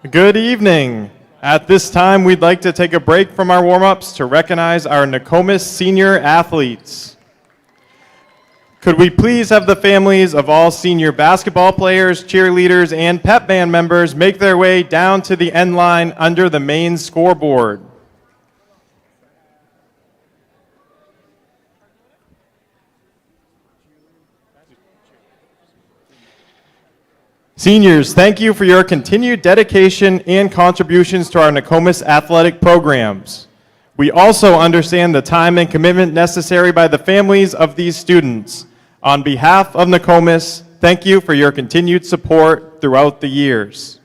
Good evening. At this time, we'd like to take a break from our warm-ups to recognize our Nokomis senior athletes. Could we please have the families of all senior basketball players, cheerleaders, and pep band members make their way down to the end line under the main scoreboard? Seniors, thank you for your continued dedication and contributions to our Nokomis athletic programs. We also understand the time and commitment necessary by the families of these students. On behalf of Nokomis, thank you for your continued support throughout the years.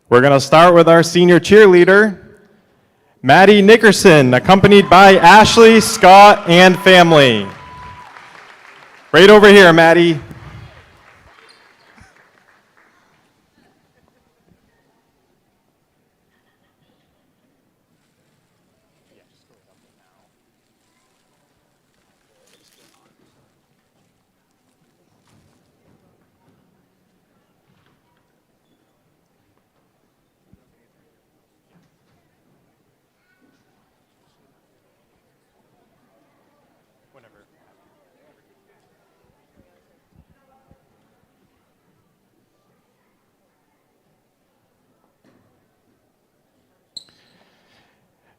We're going to start with our senior cheerleader, Maddie Nickerson, accompanied by Ashley, Scott, and family. Right over here, Maddie.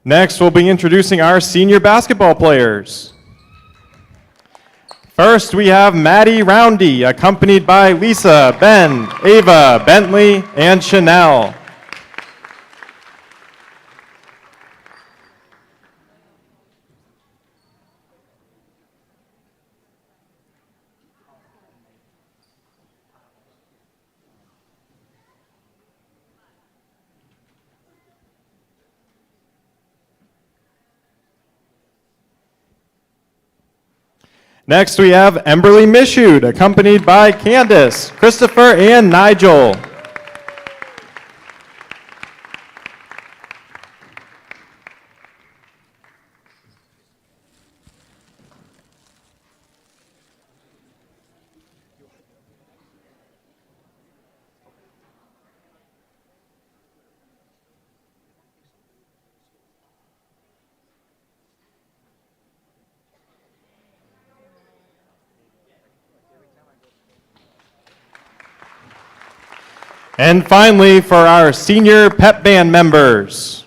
Next, we'll be introducing our senior basketball players. First, we have Maddie Roundy, accompanied by Lisa, Ben, Ava, Bentley, and Chanel. Next, we have Emberly Mishud, accompanied by Candace, Christopher, and Nigel. And finally, for our senior pep band members.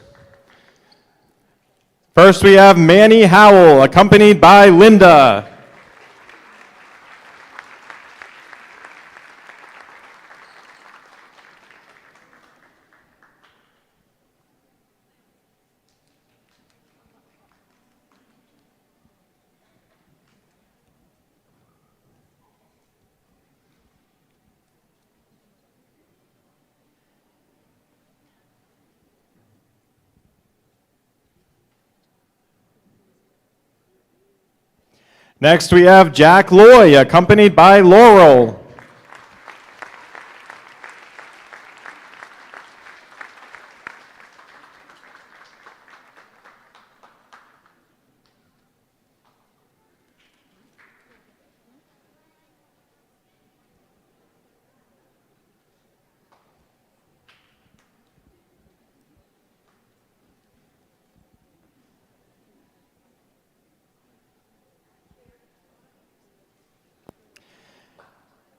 First, we have Manny Howell, accompanied by Linda. Next, we have Jack Loy, accompanied by Laurel.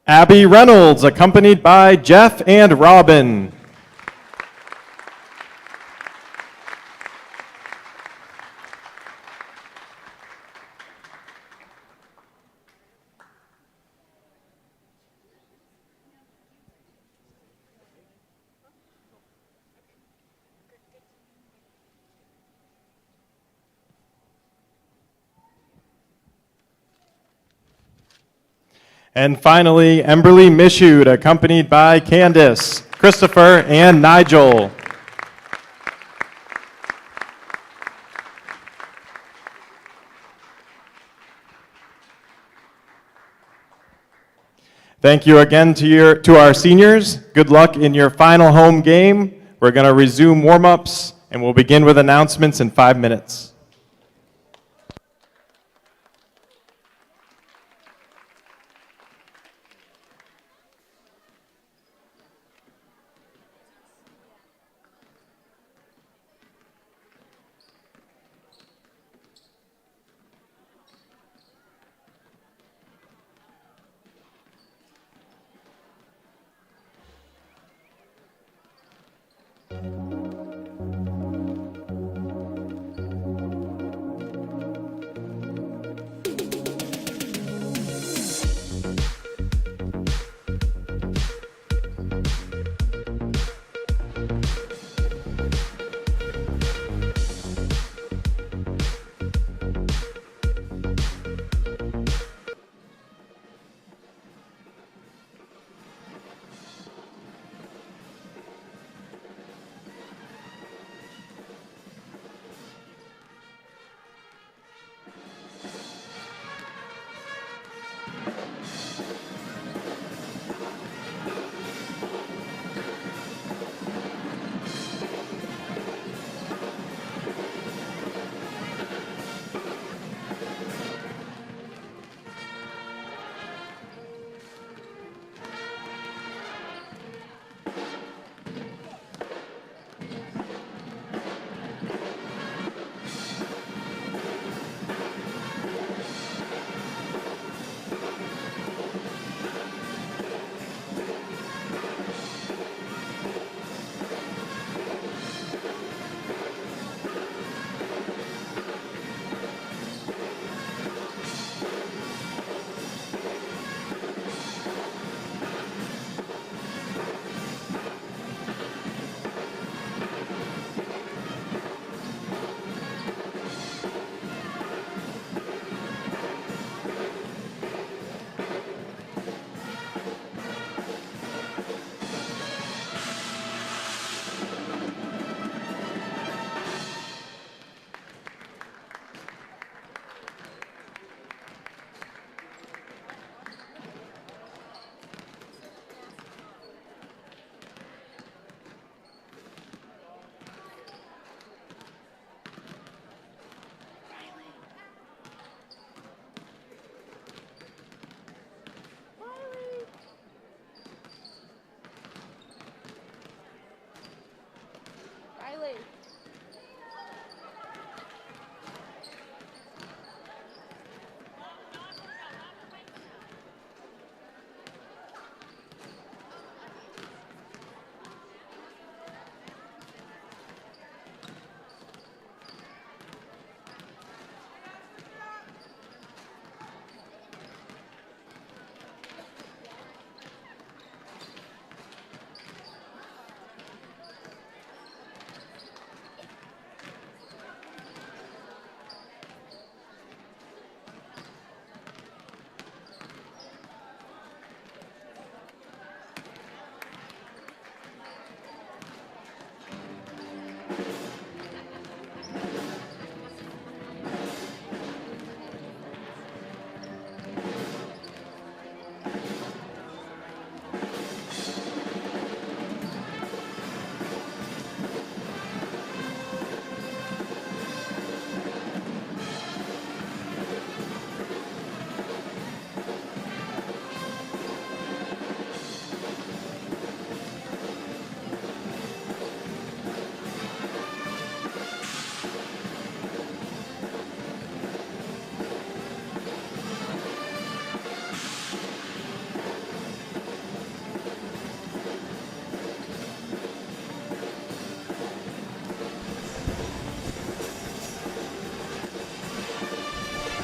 Abby Reynolds, accompanied by Jeff and Robin. And finally, Emberly Mishud, accompanied by Candace, Christopher, and Nigel. Thank you again to our seniors. Good luck in your final home game. We're going to resume warm-ups, and we'll begin with announcements in 5 minutes.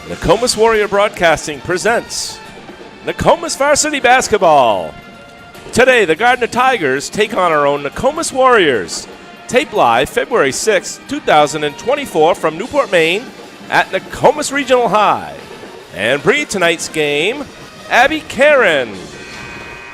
Nokomis Warrior Broadcasting presents Nokomis Varsity Basketball. Today, the Gardiner Tigers take on our own Nokomis Warriors. Tape live February 6, 2024 from Newport, Maine at Nokomis Regional High. And bringing tonight's game, Abby Karen.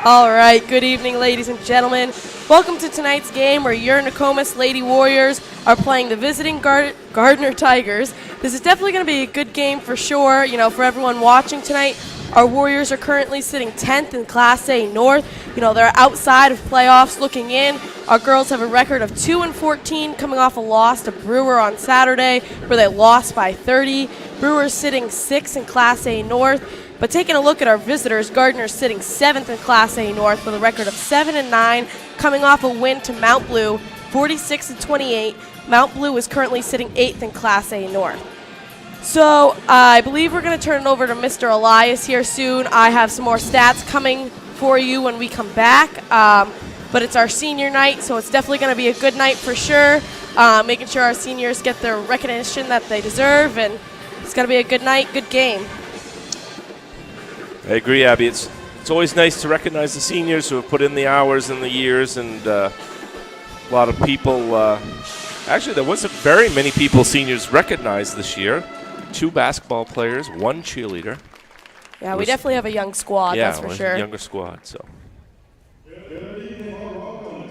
All right, good evening, ladies and gentlemen. Welcome to tonight's game where your Nokomis Lady Warriors are playing the visiting Gardiner Tigers. This is definitely going to be a good game for sure, for everyone watching tonight. Our Warriors are currently sitting 10th in Class A North. You know, they're outside of playoffs looking in. Our girls have a record of 2-14, coming off a loss to Brewer on Saturday, where they lost by 30. Brewer's sitting 6th in Class A North. But taking a look at our visitors, Gardiner's sitting 7th in Class A North with a record of 7-9, coming off a win to Mount Blue, 46-28. Mount Blue is currently sitting 8th in Class A North. So I believe we're going to turn it over to Mr. Elias here soon. I have some more stats coming for you when we come back. But it's our senior night, so it's definitely going to be a good night for sure. Making sure our seniors get the recognition that they deserve, and it's going to be a good night, good game. I agree, Abby. It's always nice to recognize the seniors who have put in the hours and the years, and a lot of people. Actually, there wasn't very many people seniors recognized this year. 2 basketball players, 1 cheerleader. Yeah, we definitely have a young squad, that's for sure. Yeah, a younger squad. So.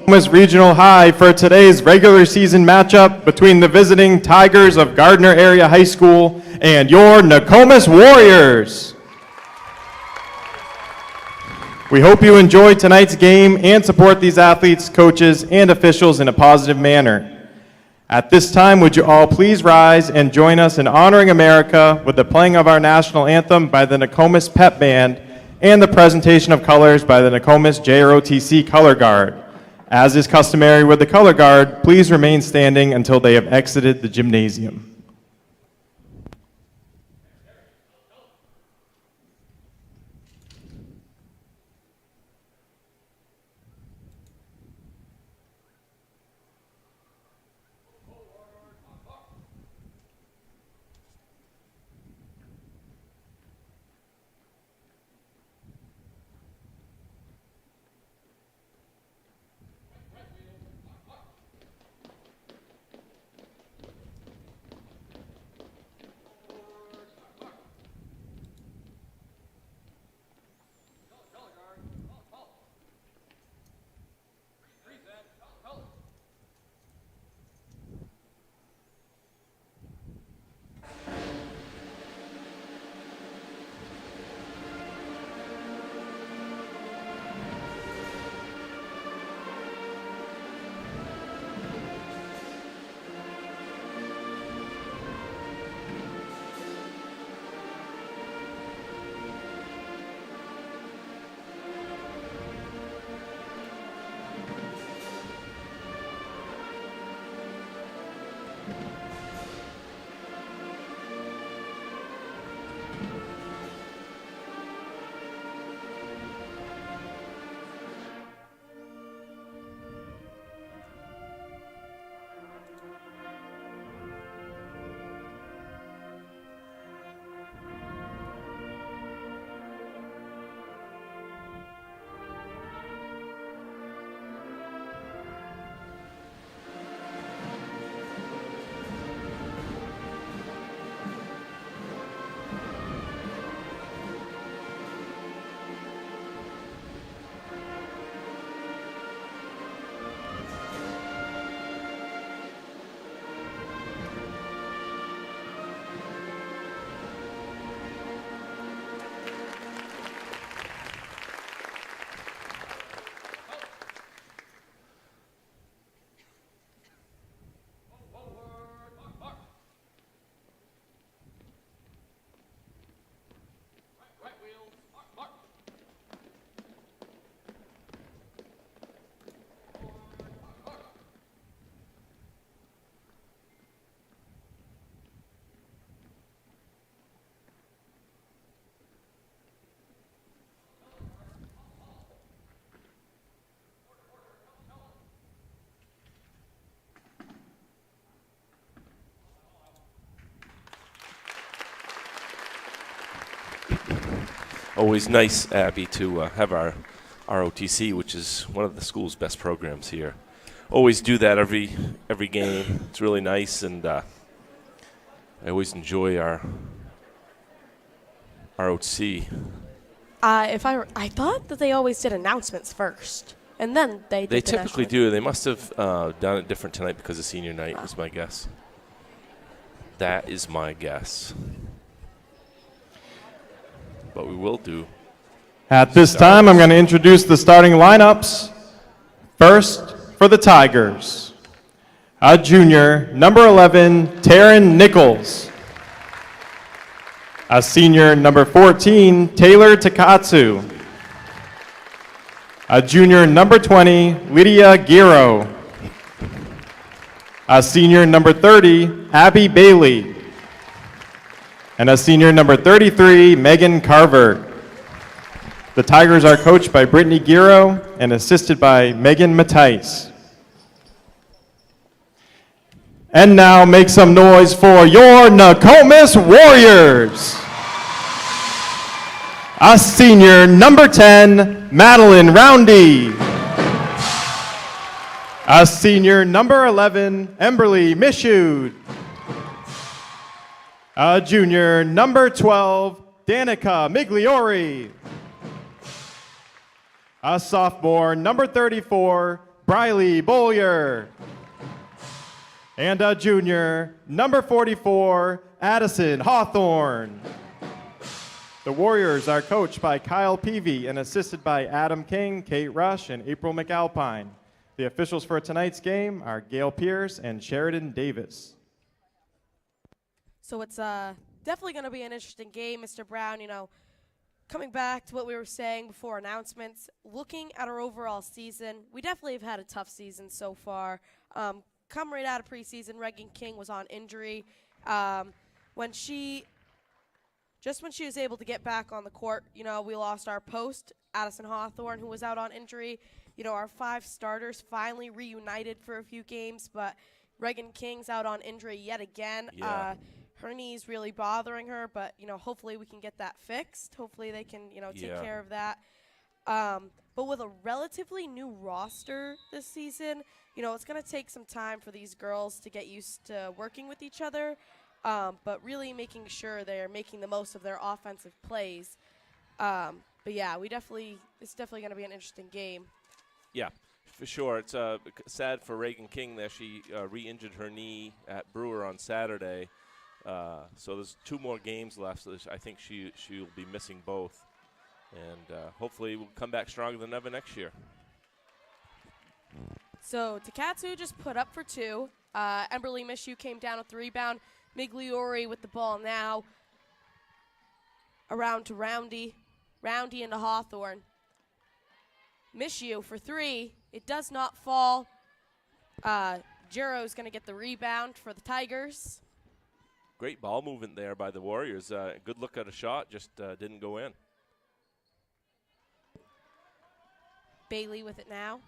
Nokomis Regional High for today's regular season matchup between the visiting Tigers of Gardiner Area High School and your Nokomis Warriors. We hope you enjoy tonight's game and support these athletes, coaches, and officials in a positive manner. At this time, would you all please rise and join us in honoring America with the playing of our national anthem by the Nokomis Pep Band and the presentation of colors by the Nokomis JROTC Color Guard. As is customary with the Color Guard, please remain standing until they have exited the gymnasium. Always nice, Abby, to have our ROTC, which is one of the school's best programs here. Always do that every game. It's really nice, and I always enjoy our ROTC. I thought that they always did announcements first, and then they did They the typically national. do. They must have done it different tonight because of senior night, is my guess. That is my guess. but we will do. At this time, I'm going to introduce the starting lineups. First, for the Tigers, a junior, number 11, Taryn Nichols. A senior, number 14, Taylor Takatsu. A junior, number 20, Lydia Giro. A senior, number 30, Abby Bailey. And a senior, number 33, Megan Carver. The Tigers are coached by Brittany Giro and assisted by Megan Mattice. And now make some noise for your Nokomis Warriors. A senior, number 10, Madeline Roundy. A senior, number 11, Emberly Mishud. A junior, number 12, Danica Migliori. A sophomore, number 34, Briley Bollier. And a junior, number 44, Addison Hawthorne. The Warriors are coached by Kyle Peavy and assisted by Adam King, Kate Rush, and April McAlpine. The officials for tonight's game are Gail Pierce and Sheridan Davis. So it's definitely going to be an interesting game, Mr. Brown. You know, coming back to what we were saying before announcements, looking at our overall season, we definitely have had a tough season so far. Come right out of preseason, Reagan King was on injury. When she was able to get back on the court, you know, we lost our post, Addison Hawthorne, who was out on injury. You know, our 5 starters finally reunited for a few games, but Reagan King's out on injury yet again. Yeah. Her knee's really bothering her, but, you know, hopefully we can get that fixed. Hopefully they can, you know, take care of that. But with a relatively new roster this season, you know, it's going to take some time for these girls to get used to working with each other, but really making sure they're making the most of their offensive plays. But, yeah, it's definitely going to be an interesting game. Yeah, for sure. It's sad for Reagan King that she re-injured her knee at Brewer on Saturday. So there's 2 more games left, so I think she'll be missing both. And hopefully we'll come back stronger than ever next year. So Takatsu just put up for 2. Emberly Mishu came down with the rebound. Migliori with the ball now. Around to Roundy. Roundy into Hawthorne. Mishu for 3. It does not fall. Giro's going to get the rebound for the Tigers. Great ball movement there by the Warriors. Good look at a shot, just didn't go in. Bailey with it now.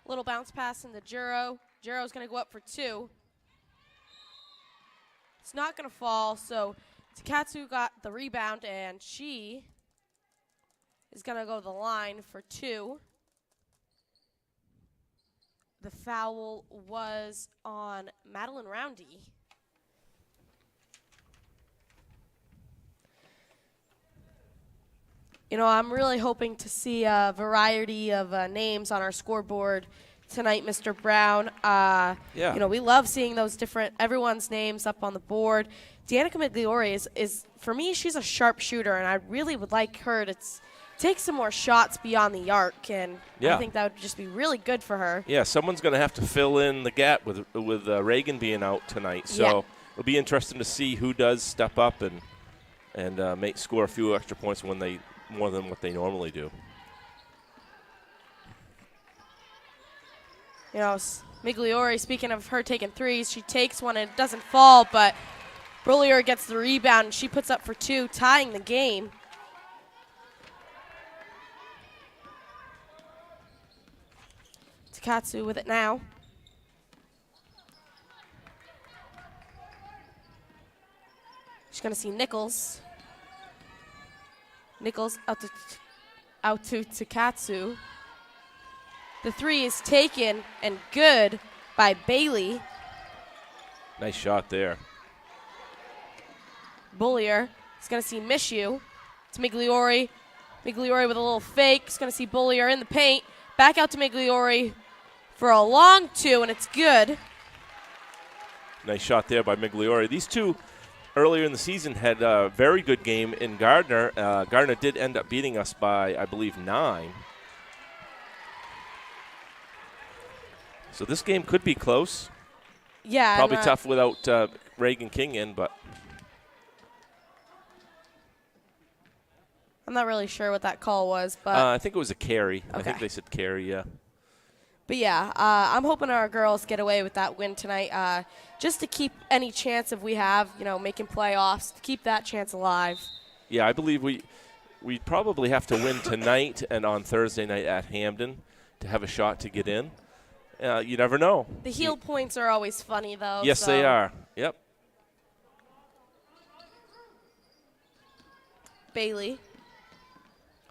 Little bounce pass into Giro. Giro's going to go up for 2. It's not going to fall, so Takatsu got the rebound, and she is going to go to the line for 2. The foul was on Madeline Roundy. You know, I'm really hoping to see a variety of names on our scoreboard tonight, Mr. Brown. Yeah. You know, we love seeing those everyone's names up on the board. Danica Migliori is, for me, she's a sharp shooter, and I really would like her to take some more shots beyond the arc, and I think that would just be really good for her. Yeah, someone's going to have to fill in the gap with Reagan being out tonight. So it'll be interesting to see who does step up and score a few extra points more than what they normally do. You know, Migliori, speaking of her taking threes, she takes one and it doesn't fall, but Bollier gets the rebound and she puts up for 2, tying the game. Takatsu with it now. She's going to see Nichols. Nichols out to Takatsu. The 3 is taken and good by Bailey. Nice shot there. Bollier is going to see Mishu. It's Migliori. Migliori with a little fake. He's going to see Bollier in the paint. Back out to Migliori for a long 2, and it's good. Nice shot there by Migliori. These two earlier in the season had a very good game in Gardiner. Gardiner did end up beating us by, I believe, 9. So this game could be close. Yeah. Probably tough without Reagan King in, but I'm not really sure what that call was, but I think it was a carry. I Okay. think they said carry, yeah. But yeah, I'm hoping our girls get away with that win tonight, just to keep any chance if we have, making playoffs, to keep that chance alive. Yeah, I believe we probably have to win tonight and on Thursday night at Hamden to have a shot to get in. You never know. The heel points are always funny, though. Yes, they are. Yep. Bailey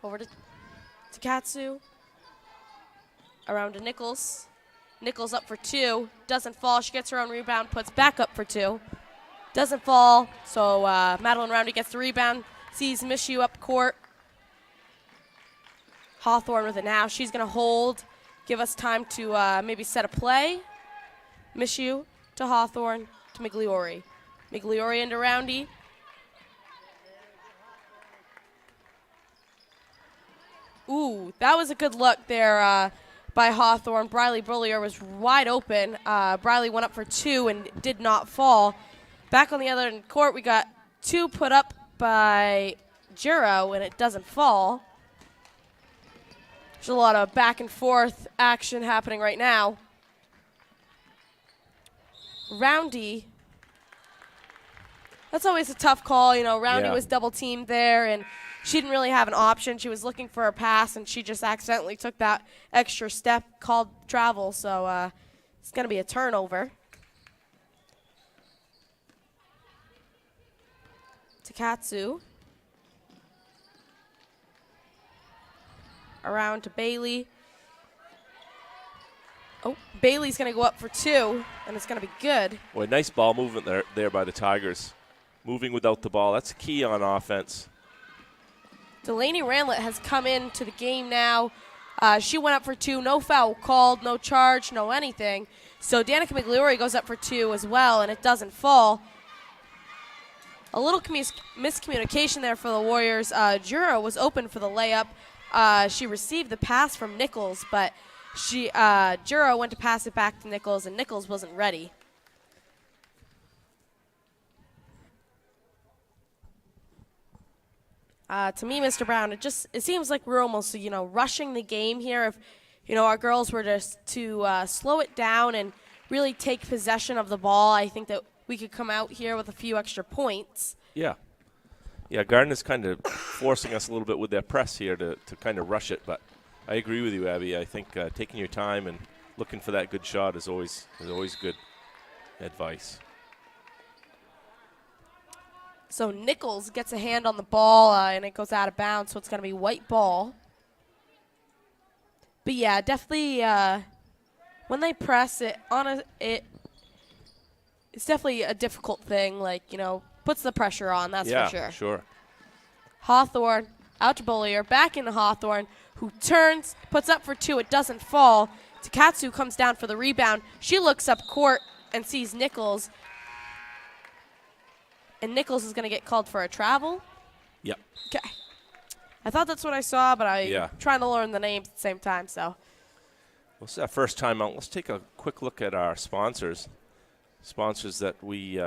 over to Katsu. Around to Nichols. Nichols up for 2. Doesn't fall. She gets her own rebound, puts back up for 2. Doesn't fall. So Madeline Roundy gets the rebound. Sees Mishu up court. Hawthorne with it now. She's going to hold. Give us time to maybe set a play. Mishu to Hawthorne to Migliori. Migliori into Roundy. Ooh, that was a good look there by Hawthorne. Briley Bullier was wide open. Briley went up for 2 and did not fall. Back on the other end of the court, we got 2 put up by Juro, and it doesn't fall. There's a lot of back and forth action happening right now. Roundy. That's always a tough call. Roundy was double teamed there, and she didn't really have an option. She was looking for a pass, and she just accidentally took that extra step, called travel. So it's going to be a turnover. Takatsu. Around to Bailey. Oh, Bailey's going to go up for 2, and it's going to be good. Boy, nice ball movement there by the Tigers. Moving without the ball. That's key on offense. Delaney Ranlett has come into the game now. She went up for 2. No foul called, no charge, no anything. So Danica Migliori goes up for 2 as well, and it doesn't fall. A little miscommunication there for the Warriors. Juro was open for the layup. She received the pass from Nichols, but Juro went to pass it back to Nichols, and Nichols wasn't ready. To me, Mr. Brown, it seems like we're almost, rushing the game here. If, our girls were just to slow it down and really take possession of the ball, I think that we could come out here with a few extra points. Yeah. Yeah, Gardiner's kind of forcing us a little bit with their press here to kind of rush it, but I agree with you, Abby. I think taking your time and looking for that good shot is always good advice. So Nichols gets a hand on the ball, and it goes out of bounds, so it's going to be white ball. But, yeah, definitely when they press it, it's definitely a difficult thing. Puts the pressure on, that's for sure. Yeah, sure. Hawthorne out to Bullier, back into Hawthorne, who turns, puts up for 2. It doesn't fall. Takatsu comes down for the rebound. She looks up court and sees Nichols. And Nichols is going to get called for a travel? Yep. Okay. I thought that's what I saw, but I'm trying to learn the names at the same time, so. Well, this is our first time out. Let's take a quick look at our sponsors. Sponsors that we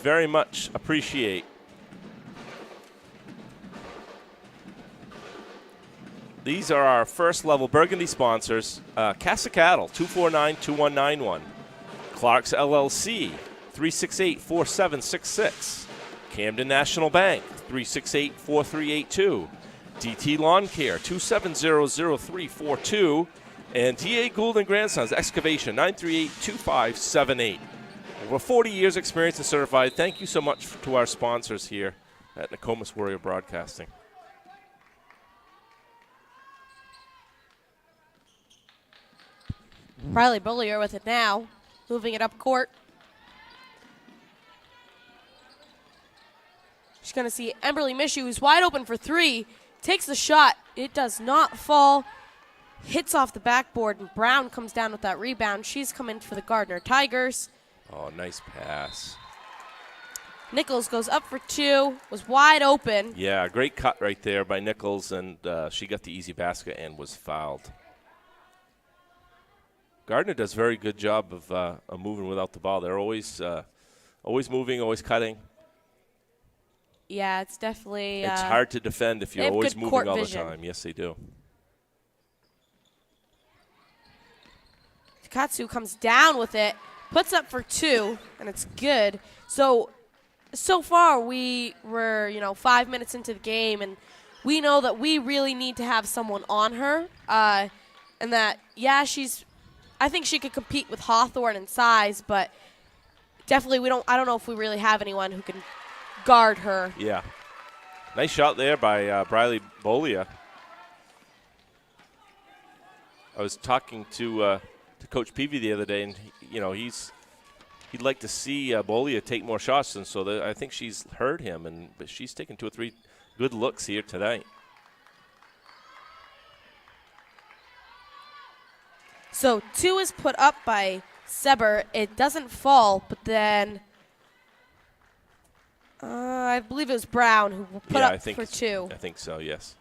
very much appreciate. These are our first-level Burgundy sponsors. Casa Cattle, 249-2191. Clark's LLC, 368-4766. Camden National Bank, 368-4382. DT Lawn Care, 270-0342. And DA Gould and Grandsons Excavation, 938-2578. Over 40 years experience and certified. Thank you so much to our sponsors here at Nokomis Warrior Broadcasting. Riley Bullier with it now, moving it up court. She's going to see Emberly Mishu, who's wide open for 3, takes the shot. It does not fall, hits off the backboard, and Brown comes down with that rebound. She's come in for the Gardiner Tigers. Oh, nice pass. Nichols goes up for 2, was wide open. Yeah, great cut right there by Nichols, and she got the easy basket and was fouled. Gardiner does a very good job of moving without the ball. They're always moving, always cutting. Yeah, it's definitely. It's hard to defend if you're always moving all vision. the time. Yes, they do. Katsu comes down with it, puts up for 2, and it's good. So far we were, 5 minutes into the game, and we know that we really need to have someone on her, and that, I think she could compete with Hawthorne in size, but definitely I don't know if we really have anyone who can guard her. Yeah. Nice shot there by Briley Bolia. I was talking to Coach Peavy the other day, and he'd like to see Bolia take more shots, and so I think she's heard him, but she's taken 2 or 3 good looks here tonight. So 2 is put up by Seber. It doesn't fall, but then I believe it was Brown who put up for 2. I think so, yes.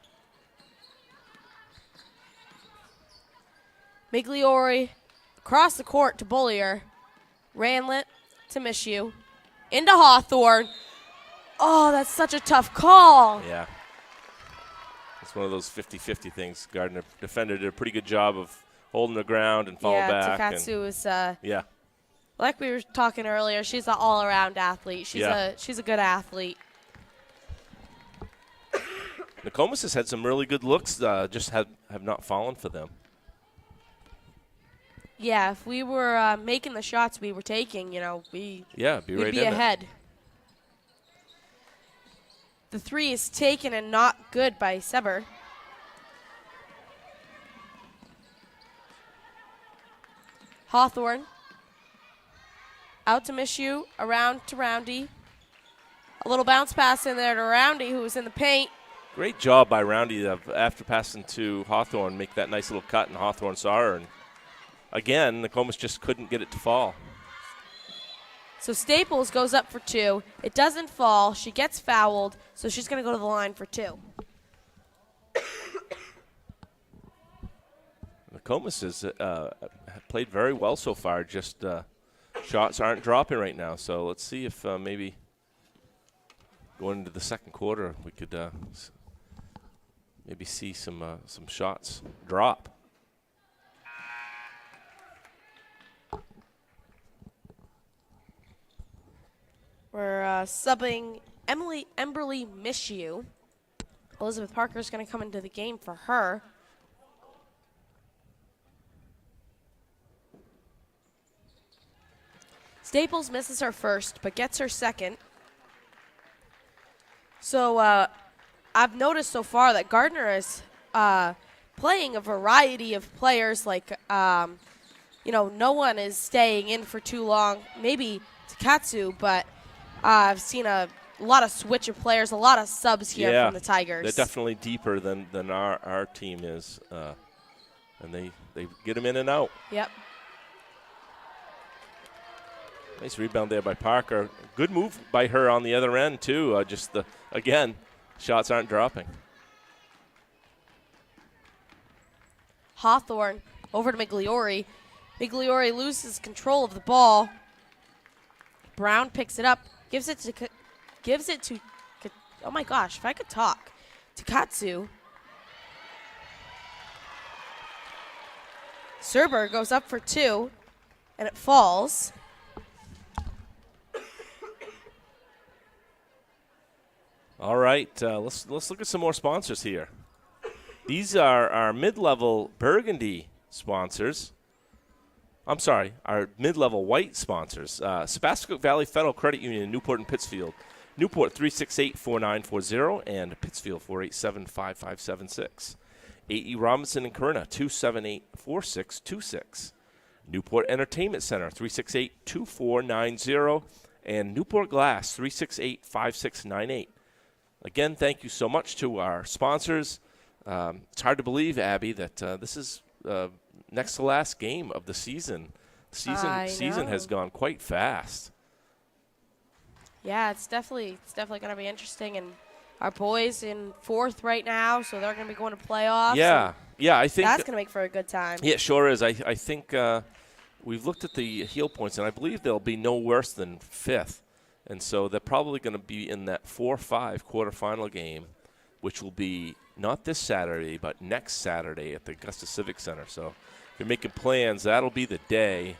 Migliori across the court to Bollier. Ranlet to Mishu. Into Hawthorne. Oh, that's such a tough call. Yeah. It's one of those 50-50 things. Gardiner defender did a pretty good job of holding the ground and falling back. Yeah, Takatsu is, yeah. Like we were talking earlier, she's an all-around athlete. She's a good athlete. Nokomis has had some really good looks, just have not fallen for them. Yeah, if we were making the shots we were taking, we'd be ahead. The 3 is taken and not good by Seber. Hawthorne. Out to Mishu, around to Roundy. A little bounce pass in there to Roundy, who was in the paint. Great job by Roundy after passing to Hawthorne, make that nice little cut, and Hawthorne saw her. And again, Nokomis just couldn't get it to fall. So Staples goes up for 2. It doesn't fall. She gets fouled, so she's going to go to the line for 2. Nokomis has played very well so far, just shots aren't dropping right now. So let's see if maybe going into the second quarter we could maybe see some shots drop. We're subbing Emberly Mishu. Elizabeth Parker's going to come into the game for her. Staples misses her first, but gets her second. So I've noticed so far that Gardiner is playing a variety of players. Like, no one is staying in for too long. Maybe Takatsu, but I've seen a lot of switch of players, a lot of subs here from the Tigers. They're definitely deeper than our team is, and they get them in and out. Yep. Nice rebound there by Parker. Good move by her on the other end, too. Again, shots aren't dropping. Hawthorne over to Migliori. Migliori loses control of the ball. Brown picks it up, gives it to oh my gosh, if I could talk, to Katsu. Serber goes up for 2, and it falls. All right, let's look at some more sponsors here. These are our mid-level burgundy sponsors. I'm sorry, our mid-level white sponsors. Sebastopol Valley Federal Credit Union in Newport and Pittsfield. Newport 368-4940 and Pittsfield 487-5576. A.E. Robinson and Corona 278-4626. Newport Entertainment Center 368-2490 and Newport Glass 368-5698. Again, thank you so much to our sponsors. It's hard to believe, Abby, that this is next to last game of the season. Season has gone quite fast. Yeah, it's definitely going to be interesting. And our boys in 4th right now, so they're going to be going to playoffs. Yeah, I think That's going to make for a good time. Yeah, it sure is. I think we've looked at the heel points, and I believe they'll be no worse than 5th. And so they're probably going to be in that 4-5 quarterfinal game, which will be not this Saturday, but next Saturday at the Augusta Civic Center. So if you're making plans, that'll be the day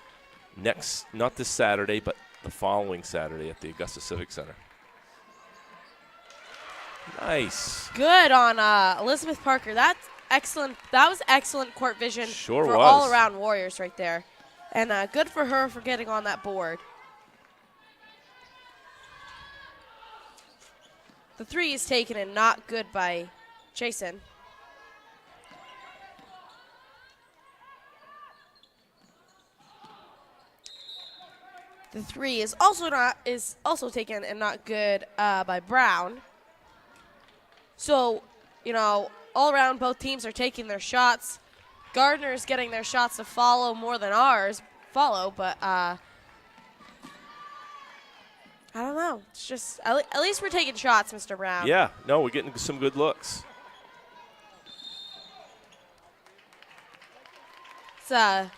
next, not this Saturday, but the following Saturday at the Augusta Civic Center. Nice. Good on Elizabeth Parker. That's excellent. That was excellent court vision Sure for was. all-around Warriors right there. And good for her for getting on that board. The 3 is taken and not good by Jason. The 3 is also taken and not good by Brown. So, all around both teams are taking their shots. Gardner's getting their shots to follow more than ours but I don't know. It's just at least we're taking shots, Mr. Brown. Yeah, no, we're getting some good looks. It's a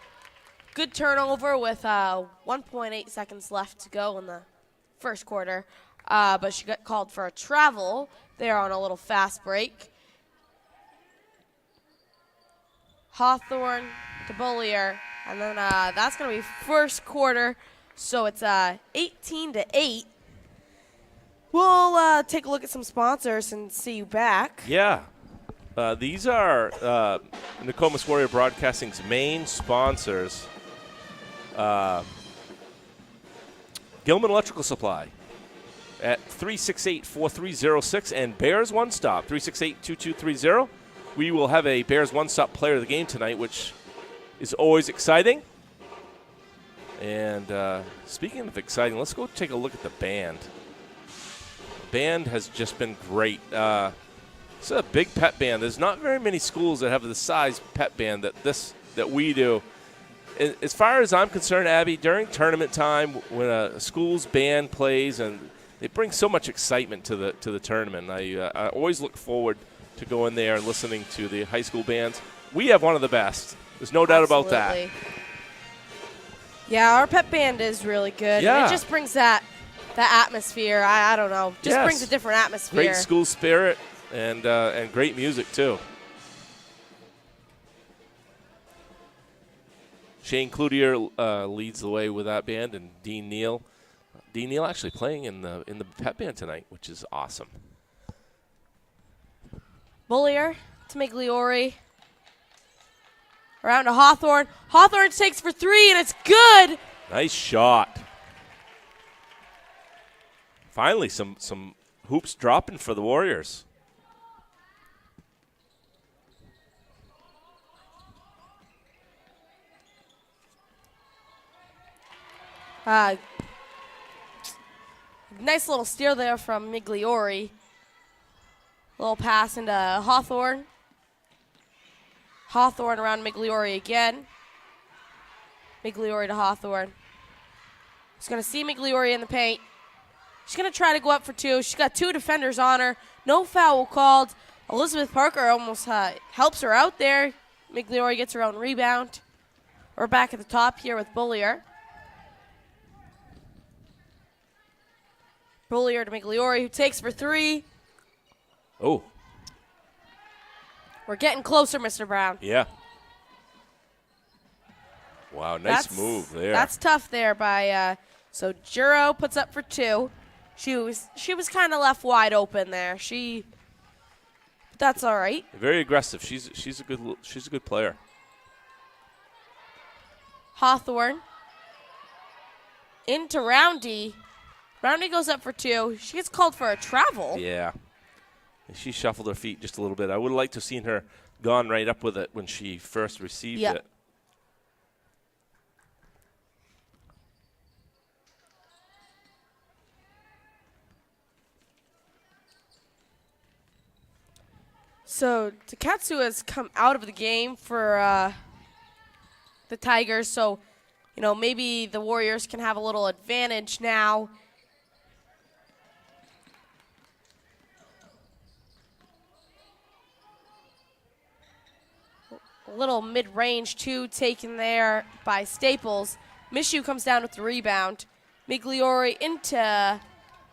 good turnover with 1.8 seconds left to go in the first quarter. But she got called for a travel there on a little fast break. Hawthorne to Bullier. And then that's going to be first quarter. So it's 18-8. We'll take a look at some sponsors and see you back. Yeah. These are Nokomis Warrior Broadcasting's main sponsors. Gilman Electrical Supply at 368-4306 and Bears One Stop, 368-2230. We will have a Bears One Stop player of the game tonight, which is always exciting. And speaking of exciting, let's go take a look at the band. Band has just been great. It's a big pep band. There's not very many schools that have the size pep band that we do. As far as I'm concerned, Abby, during tournament time, when a school's band plays, and they bring so much excitement to the tournament. I always look forward to going there and listening to the high school bands. We have one of the best. There's no doubt about that. Absolutely. Yeah, our pep band is really good. Yeah. It just brings that atmosphere. I don't know. Just brings a different atmosphere. Great school spirit and great music, too. Shane Cloutier leads the way with that band, and Dean Neal. Dean Neal actually playing in the pep band tonight, which is awesome. Bullier to Migliori. Around to Hawthorne. Hawthorne takes for 3, and it's good. Nice shot. Finally, some hoops dropping for the Warriors. Nice little steer there from Migliori. Little pass into Hawthorne. Hawthorne around Migliori again. Migliori to Hawthorne. She's going to see Migliori in the paint. She's going to try to go up for 2. She's got 2 defenders on her. No foul called. Elizabeth Parker almost helps her out there. Migliori gets her own rebound. We're back at the top here with Bullier. Bullier to Migliori, who takes for 3. Oh. We're getting closer, Mr. Brown. Yeah. Wow, nice move there. That's tough there by so Juro puts up for 2. She was kind of left wide open there. That's all right. Very aggressive. She's a good player. Hawthorne into Roundy. Roundy goes up for 2. She gets called for a travel. Yeah. She shuffled her feet just a little bit. I would have liked to have seen her gone right up with it when she first received it. So Takatsu has come out of the game for the Tigers. So, maybe the Warriors can have a little advantage now. little mid-range two taken there by Staples. Mishu comes down with the rebound. Migliori into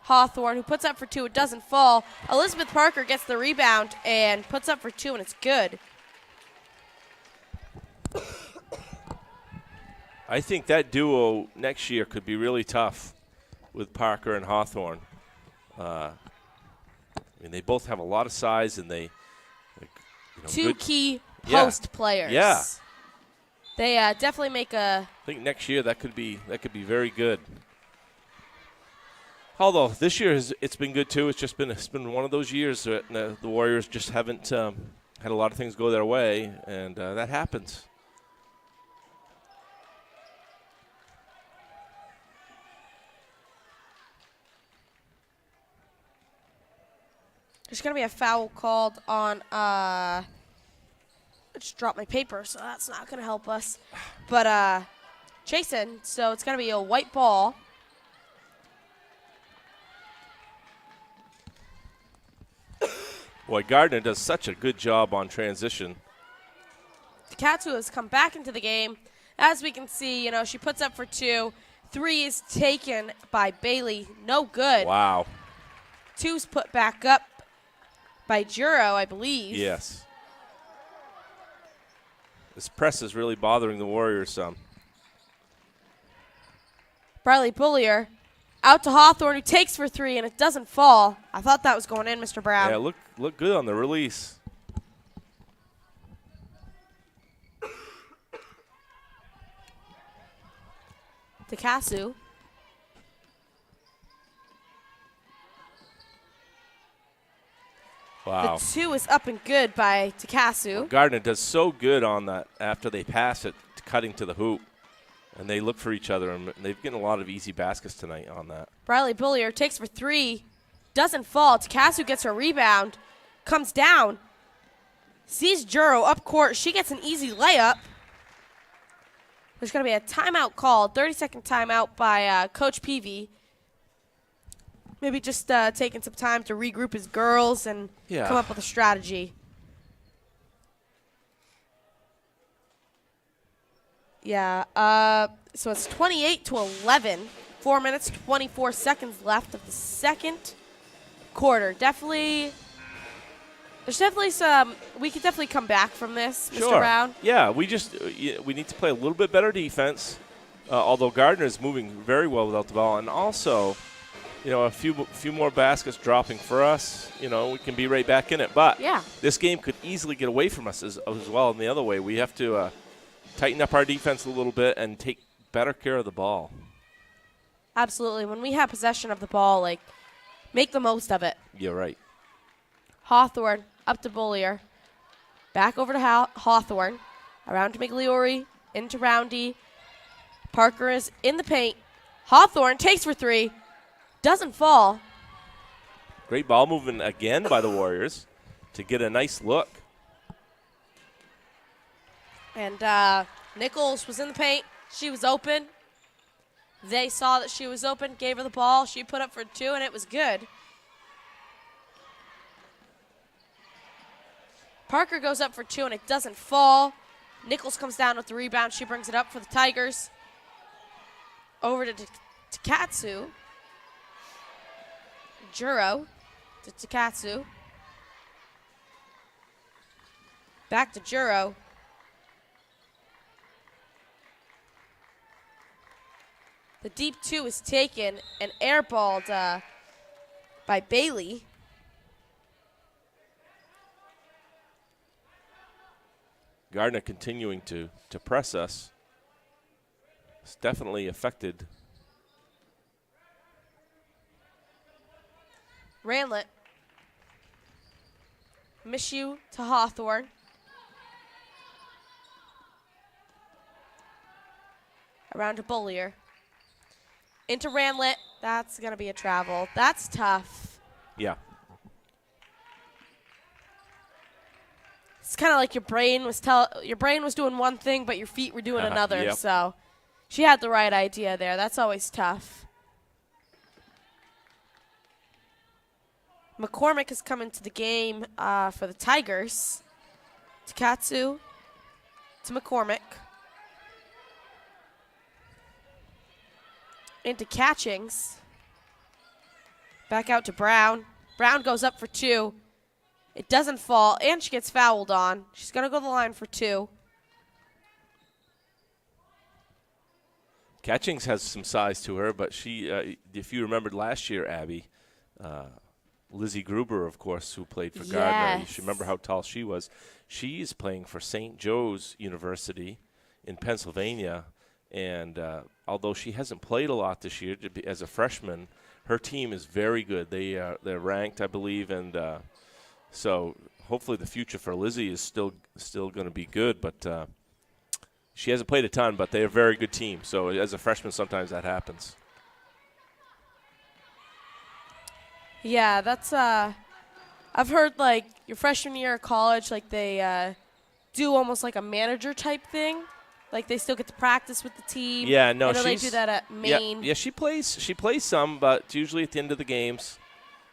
Hawthorne, who puts up for two. It doesn't fall. Elizabeth Parker gets the rebound and puts up for two, and it's good. I think that duo next year could be really tough with Parker and Hawthorne. I mean, they both have a lot of size, and they two key post players. Yeah, they definitely make a. I think next year that could be very good. Although this year it's been good too. It's been one of those years that the Warriors just haven't had a lot of things go their way, and that happens. There's going to be a foul called on, I just dropped my paper, so that's not going to help us. But Jason, so it's going to be a white ball. Boy, Gardiner does such a good job on transition. Katsu has come back into the game. As we can see, she puts up for two. Three is taken by Bailey. No good. Wow. Two's put back up by Juro, I believe. Yes. This press is really bothering the Warriors some. Bradley Bullier out to Hawthorne, who takes for three, and it doesn't fall. I thought that was going in, Mr. Brown. Yeah, look good on the release. Takasu. Wow. The two is up and good by Takasu. Well, Gardiner does so good on that after they pass it, cutting to the hoop. And they look for each other, and they've getting a lot of easy baskets tonight on that. Bradley Bullier takes for three. Doesn't fall. Takasu gets her rebound. Comes down. Sees Juro up court. She gets an easy layup. There's going to be a timeout called. 30-second timeout by Coach Peavy. Maybe just taking some time to regroup his girls and come up with a strategy. Yeah, so it's 28-11. 4 minutes, 24 seconds left of the second quarter. There's definitely some, we could definitely come back from this, Sure. Mr. Brown. Yeah, we need to play a little bit better defense, although Gardiner is moving very well without the ball. And also, a few more baskets dropping for us, we can be right back in it. But this game could easily get away from us as well in the other way. We have to tighten up our defense a little bit and take better care of the ball. Absolutely. When we have possession of the ball, make the most of it. You're right. Hawthorne up to Bullier. Back over to Hawthorne. Around to Migliori. Into Roundy. Parker is in the paint. Hawthorne takes for three. Doesn't fall. Great ball movement again by the Warriors to get a nice look. And Nichols was in the paint. She was open. They saw that she was open, gave her the ball. She put up for two, and it was good. Parker goes up for two, and it doesn't fall. Nichols comes down with the rebound. She brings it up for the Tigers. Over to Takatsu. Juro to Takatsu. Back to Juro. The deep two is taken and airballed by Bailey. Gardiner continuing to press us. It's definitely affected. Ranlett. Mishu to Hawthorne. Around to Bullier. Into Ranlett. That's going to be a travel. That's tough. Yeah. It's kind of like your brain was doing one thing, but your feet were doing another. Yep. So she had the right idea there. That's always tough. McCormick has come into the game for the Tigers. Takatsu to McCormick. Into Catchings. Back out to Brown. Brown goes up for 2. It doesn't fall, and she gets fouled on. She's going to go to the line for 2. Catchings has some size to her, but she, if you remembered last year, Abby, Lizzie Gruber, of course, who played for Gardiner. You should remember how tall she was. She's playing for St. Joe's University in Pennsylvania, and although she hasn't played a lot this year as a freshman, her team is very good. They're ranked, I believe, and so hopefully the future for Lizzie is still going to be good. But she hasn't played a ton, but they're a very good team. So as a freshman, sometimes that happens. Yeah, that's I've heard like your freshman year of college, like they do almost like a manager type thing. Like they still get to practice with the team. Yeah, no, I know they do that at Maine. Yeah, she plays some, but it's usually at the end of the games.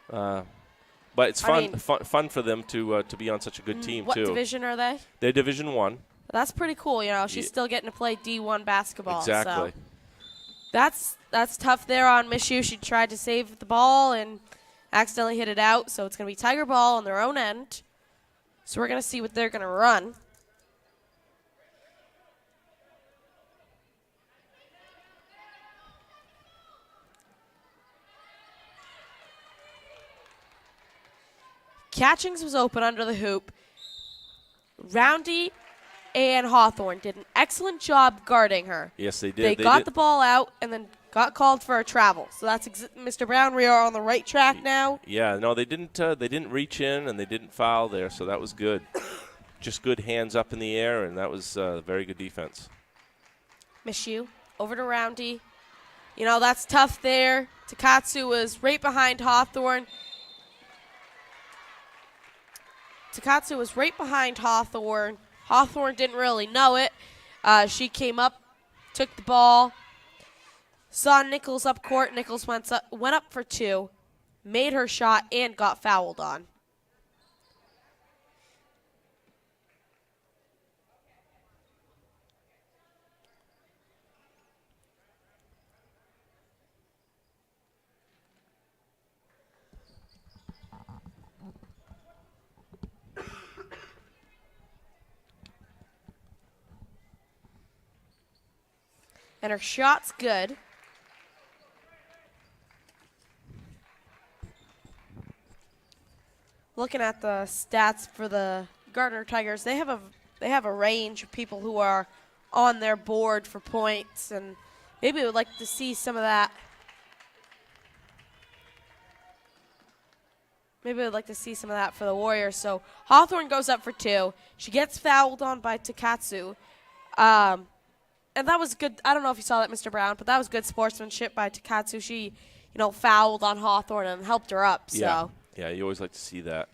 But it's fun for them to be on such a good team what too. What division are they? They're Division 1. That's pretty cool. You know, she's still getting to play D1 basketball. Exactly. So that's tough there on Miss U. She tried to save the ball and accidentally hit it out. So it's going to be Tiger ball on their own end. So we're going to see what they're going to run. Catchings was open under the hoop. Roundy and Hawthorne did an excellent job guarding her. Yes, they did. They got the ball out and then got called for a travel. So that's Mr. Brown. We are on the right track now. Yeah, no, they didn't reach in and they didn't foul there, so that was good. Just good hands up in the air, and that was very good defense. Miss you over to Roundy. You know, that's tough there. Takatsu was right behind Hawthorne. Takatsu was right behind Hawthorne. Hawthorne didn't really know it. She came up, took the ball, saw Nichols up court. Nichols went up for 2, made her shot, and got fouled on. And her shot's good. Looking at the stats for the Gardiner Tigers, they have a range of people who are on their board for points, and maybe we would like to see some of that. Maybe we'd like to see some of that for the Warriors. So Hawthorne goes up for 2. She gets fouled on by Takatsu. And that was good. I don't know if you saw that, Mr. Brown, but that was good sportsmanship by Takatsu. She, fouled on Hawthorne and helped her up. So. Yeah, you always like to see that.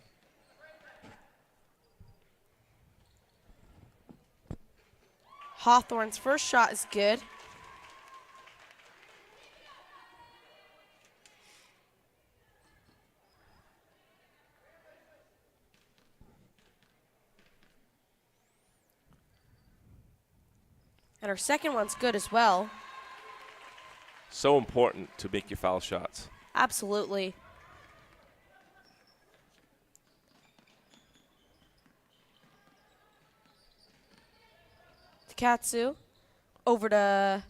Hawthorne's first shot is good. And her second one's good as well. So important to make your foul shots. Absolutely. Takatsu over to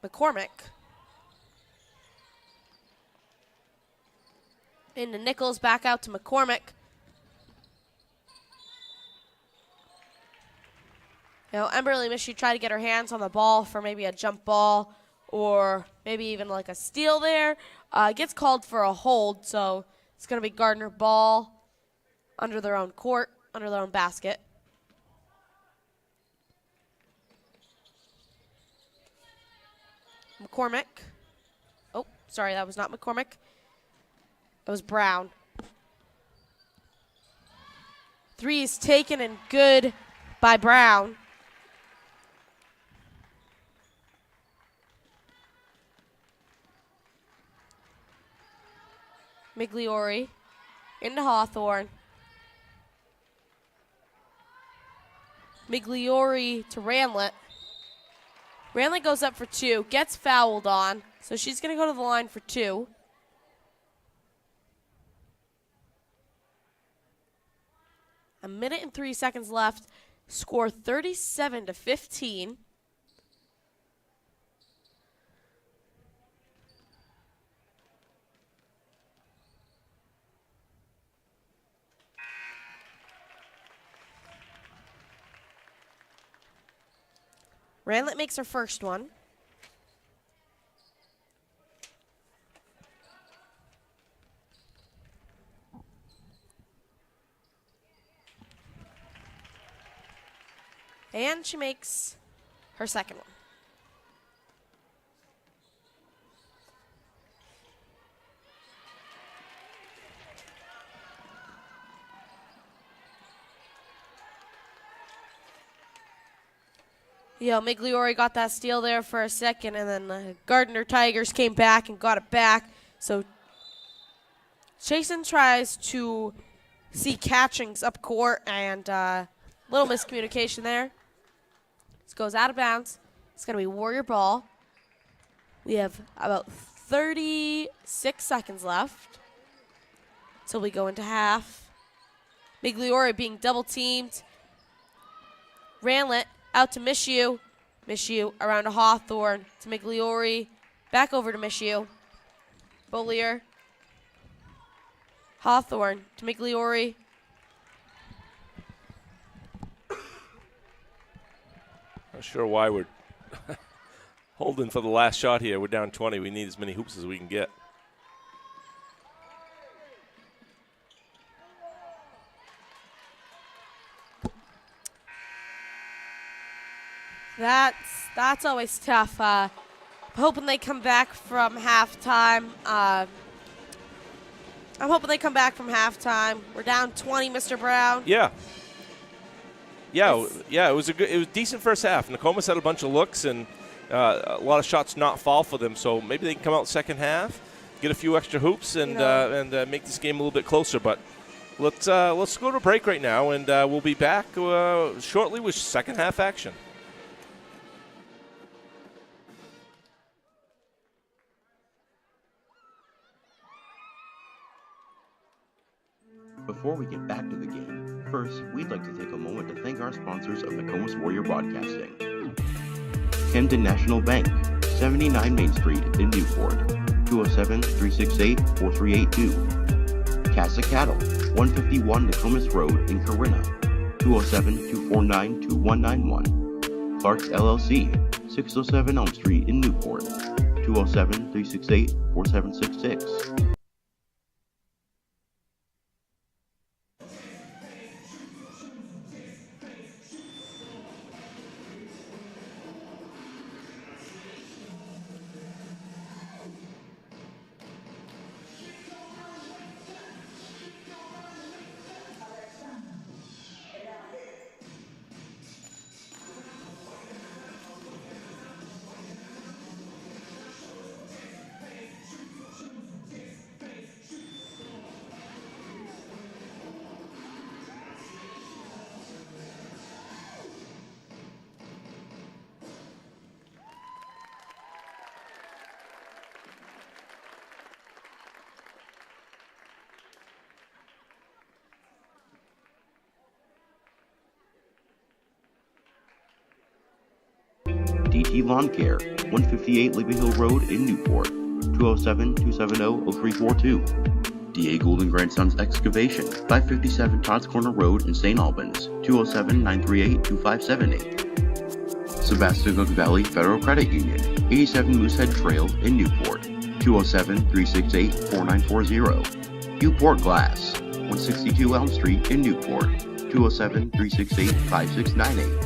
McCormick. Into Nichols, back out to McCormick. Emberly Miss, she tried to get her hands on the ball for maybe a jump ball or maybe even like a steal there. Gets called for a hold, so it's going to be Gardiner ball under their own court, under their own basket. McCormick. Oh, sorry, that was not McCormick. That was Brown. 3 is taken and good by Brown. Migliori into Hawthorne. Migliori to Ranlett. Ranlett goes up for 2, gets fouled on, so she's going to go to the line for 2. A minute and 3 seconds left. Score 37-15. Ranlett makes her first one. And she makes her second one. Migliori got that steal there for a second, and then the Gardiner Tigers came back and got it back. So Chasen tries to see catchings up court, and little miscommunication there. This goes out of bounds. It's going to be Warrior ball. We have about 36 seconds left till we go into half. Migliori being double teamed. Ranlett out to Mishu. Mishu around to Hawthorne to Migliori. Back over to Mishu. Bollier. Hawthorne to Migliori. Not sure why we're holding for the last shot here. We're down 20. We need as many hoops as we can get. That's always tough. Hoping they come back from halftime. I'm hoping they come back from halftime. We're down 20, Mr. Brown. Yeah. It was decent first half. Nokomis had a bunch of looks and a lot of shots not fall for them. So maybe they can come out second half, get a few extra hoops, and make this game a little bit closer. But let's go to break right now, and we'll be back shortly with second half action. Before we get back to the game, first, we'd like to take a moment to thank our sponsors of Nokomis Warrior Broadcasting. Camden National Bank, 79 Main Street in Newport, 207-368-4382. Casa Cattle, 151 Nokomis Road in Corinna, 207-249-2191. Clark's LLC, 607 Elm Street in Newport, 207-368-4766. DT Lawn Care, 158 Libby Hill Road in Newport, 207-270-0342. D.A. Gould and Grandsons Excavation, 557 Todd's Corner Road in St. Albans, 207-938-2578. Sebastopol Valley Federal Credit Union, 87 Moosehead Trail in Newport, 207-368-4940. Newport Glass, 162 Elm Street in Newport, 207-368-5698.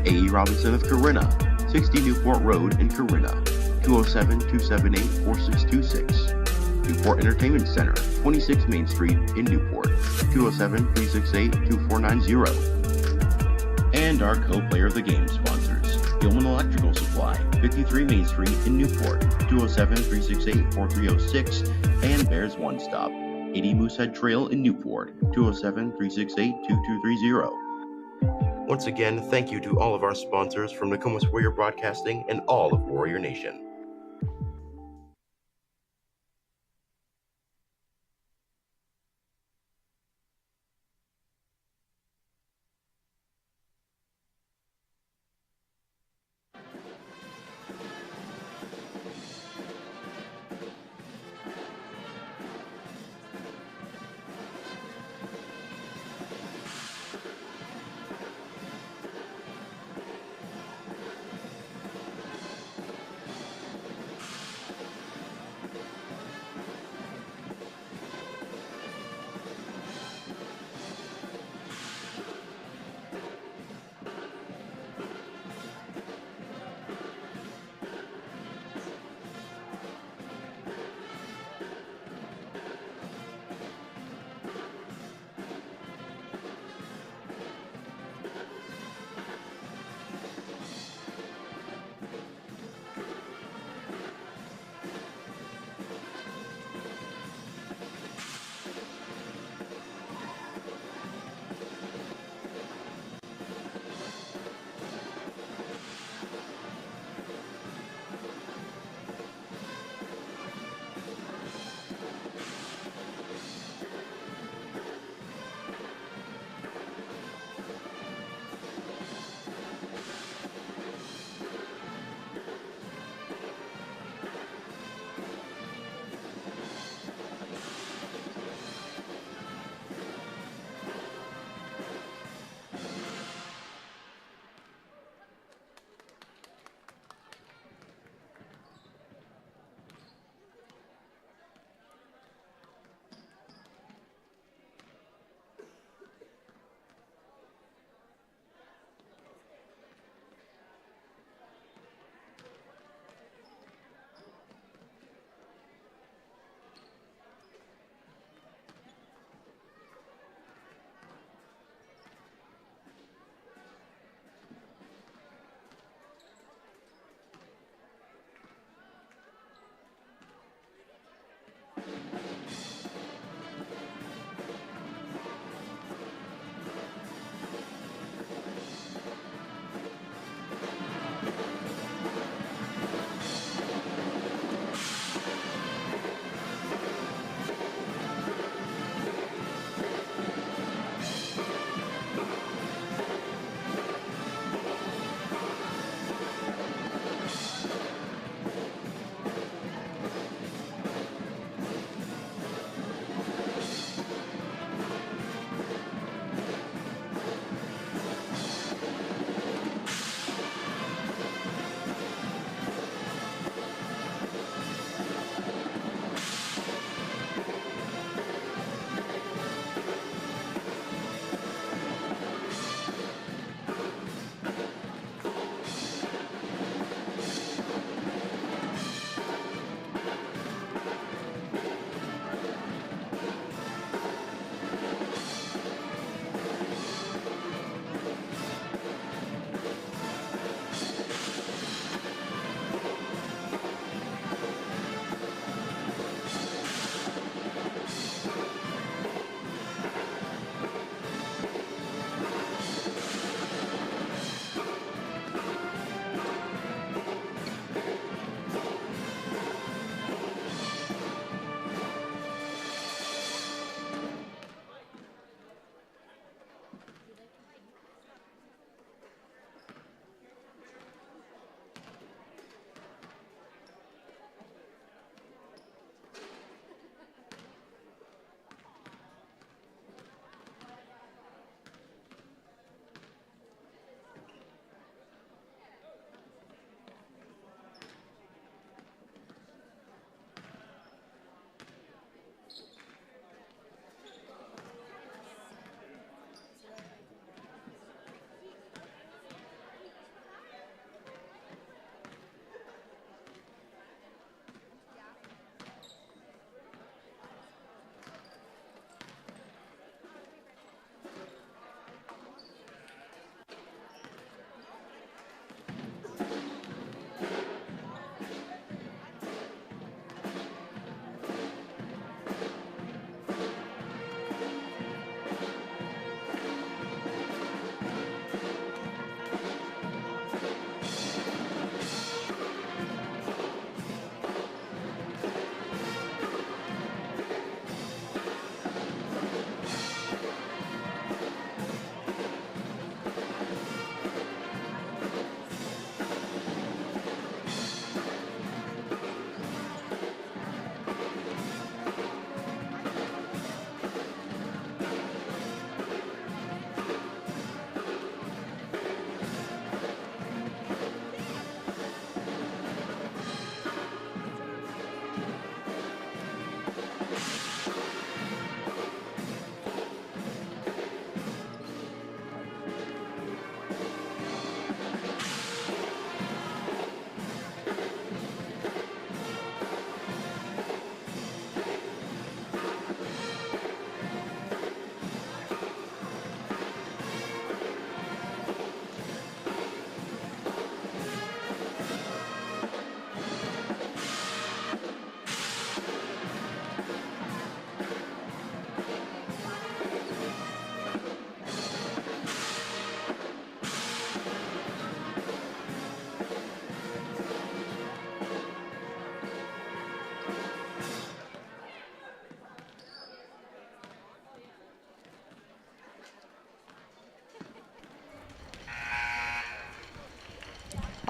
A.E. Robinson of Corinna, 60 Newport Road in Corinna, 207-278-4626. Newport Entertainment Center, 26 Main Street in Newport, 207-368-2490. And our co-player of the game sponsors, Gilman Electrical Supply, 53 Main Street in Newport, 207-368-4306, and Bears One Stop, 80 Moosehead Trail in Newport, 207-368-2230. Once again, thank you to all of our sponsors from Nokomis Warrior Broadcasting and all of Warrior Nation.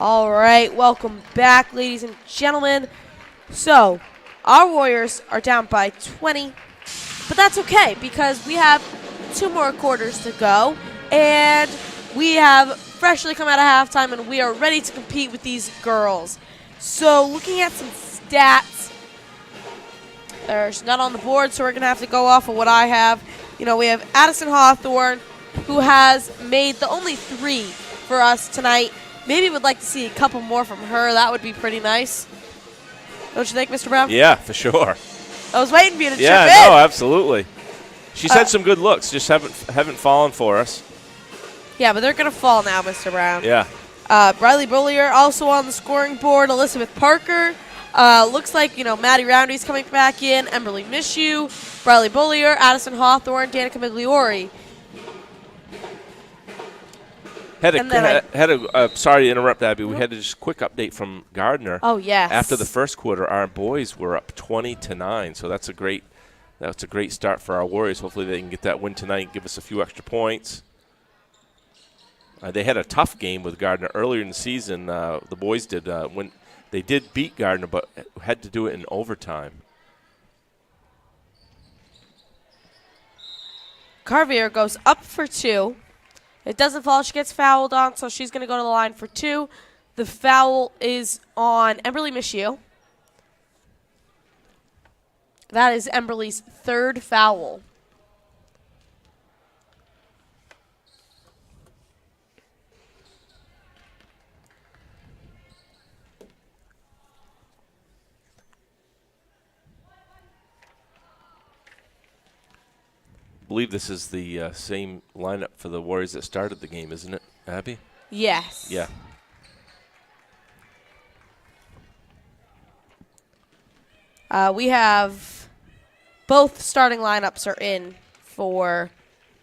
All right, welcome back, ladies and gentlemen. So, our Warriors are down by 20, but that's okay because we have 2 more quarters to go, and we have freshly come out of halftime, and we are ready to compete with these girls. So, looking at some stats, there's none on the board, so we're going to have to go off of what I have. You know, we have Addison Hawthorne, who has made the only 3 for us tonight. Maybe would like to see a couple more from her. That would be pretty nice. Don't you think, Mr. Brown? Yeah, for sure. I was waiting for you to chip in. Yeah, no, absolutely. She's had some good looks, just haven't fallen for us. Yeah, but they're going to fall now, Mr. Brown. Yeah. Briley Bullier also on the scoring board. Elizabeth Parker. Looks like, Maddie Roundy's coming back in. Emberly Mishu, Briley Bullier, Addison Hawthorne, Danica Migliori. Sorry to interrupt, Abby. We had a just quick update from Gardiner. Oh, yes. After the first quarter, our boys were up 20-9, so that's a great start for our Warriors. Hopefully they can get that win tonight and give us a few extra points. They had a tough game with Gardiner earlier in the season. The boys did when they did beat Gardiner, but had to do it in overtime. Carvier goes up for 2. It doesn't fall. She gets fouled on, so she's going to go to the line for 2. The foul is on Emberly Mishu. That is Emberly's 3rd foul. I believe this is the same lineup for the Warriors that started the game, isn't it, Abby? Yes. Yeah. We have both starting lineups are in for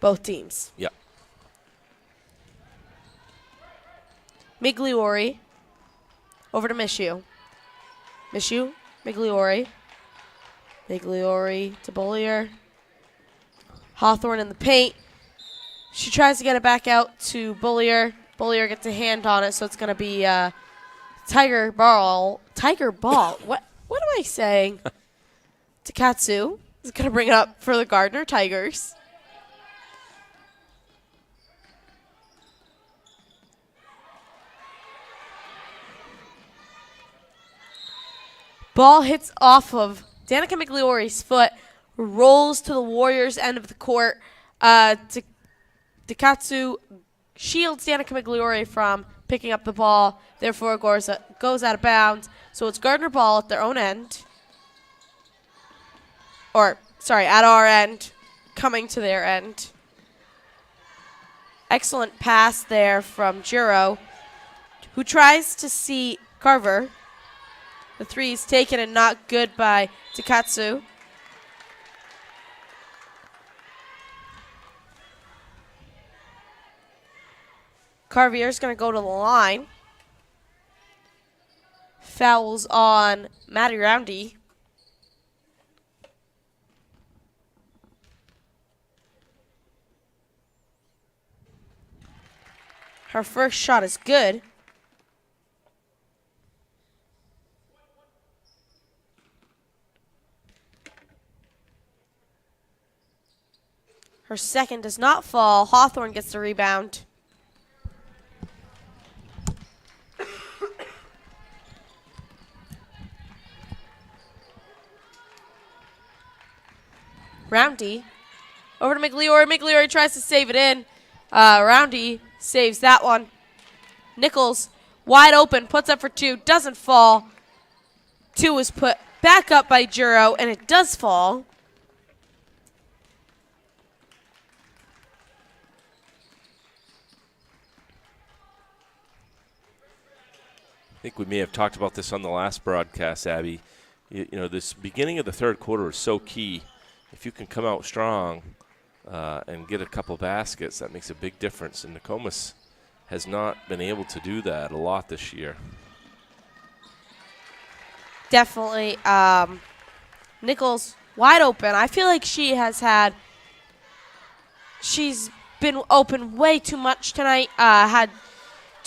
both teams. Yeah. Migliori over to Mishu. Mishu, Migliori. Migliori to Bullier. Hawthorne in the paint. She tries to get it back out to Bullier. Bullier gets a hand on it, so it's going to be Tiger Ball. Tiger Ball. What am I saying? Takatsu is going to bring it up for the Gardiner Tigers. Ball hits off of Danica Migliori's foot, rolls to the Warriors' end of the court. Takatsu shields Danica Migliori from picking up the ball, therefore it goes out of bounds. So it's Gardiner ball at their own end. At our end, coming to their end. Excellent pass there from Jiro, who tries to see Carver. The 3 is taken and not good by Takatsu. Carvier's going to go to the line. Fouls on Maddie Roundy. Her first shot is good. Her second does not fall. Hawthorne gets the rebound. Roundy over to Migliori. Migliori tries to save it in. Roundy saves that one. Nichols wide open, puts up for 2, doesn't fall. 2 was put back up by Juro, and it does fall. I think we may have talked about this on the last broadcast, Abby. You know, this beginning of the third quarter is so key. If you can come out strong and get a couple baskets, that makes a big difference. And Nokomis has not been able to do that a lot this year. Definitely. Nichols wide open. I feel like she's been open way too much tonight. Had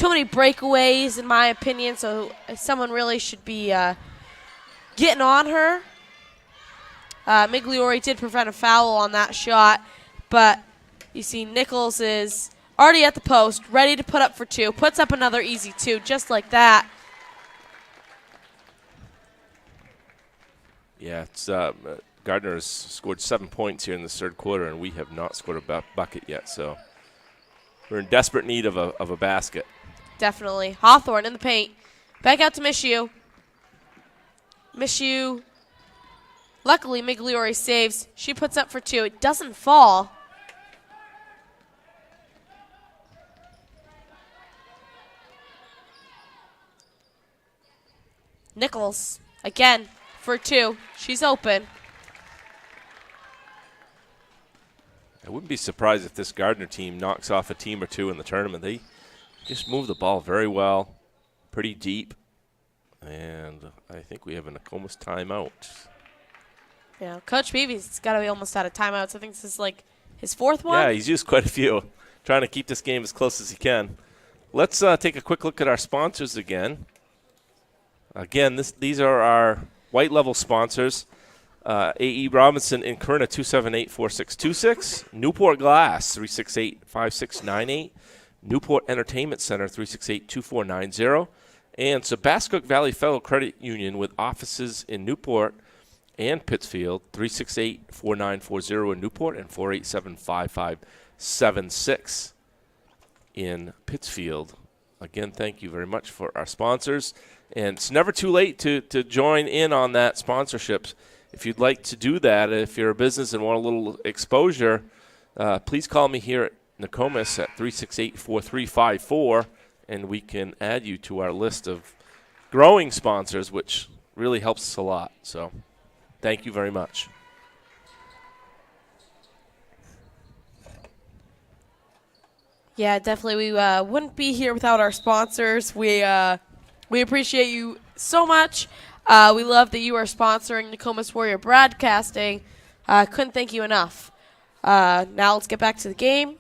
too many breakaways, in my opinion, so someone really should be getting on her. Migliore did prevent a foul on that shot, but you see Nichols is already at the post, ready to put up for 2. Puts up another easy 2, just like that. Yeah, it's Gardiner has scored 7 points here in the third quarter, and we have not scored a bucket yet. So we're in desperate need of a basket. Definitely. Hawthorne in the paint. Back out to Mishu. Mishu. Luckily, Migliore saves. She puts up for 2. It doesn't fall. Nichols, again, for 2. She's open. I wouldn't be surprised if this Gardiner team knocks off a team or two in the tournament. They just move the ball very well, pretty deep. And I think we have a Nokomis timeout. Yeah, Coach Beebe's got to be almost out of timeouts. I think this is like his 4th one. Yeah, he's used quite a few, trying to keep this game as close as he can. Let's take a quick look at our sponsors again. Again, these are our white level sponsors. A.E. Robinson in Corunna, 278-4626. Newport Glass, 368-5698. Newport Entertainment Center, 368-2490. And Sebascook Valley Federal Credit Union with offices in Newport and Pittsfield, 368-4940 in Newport and 487-5576 in Pittsfield. Again, thank you very much for our sponsors. And it's never too late to join in on that sponsorships. If you'd like to do that, if you're a business and want a little exposure, please call me here at Nokomis at 368-4354, and we can add you to our list of growing sponsors, which really helps us a lot. So thank you very much. Yeah, definitely. We wouldn't be here without our sponsors. We appreciate you so much. We love that you are sponsoring Nokomis Warrior Broadcasting. Couldn't thank you enough. Now let's get back to the game.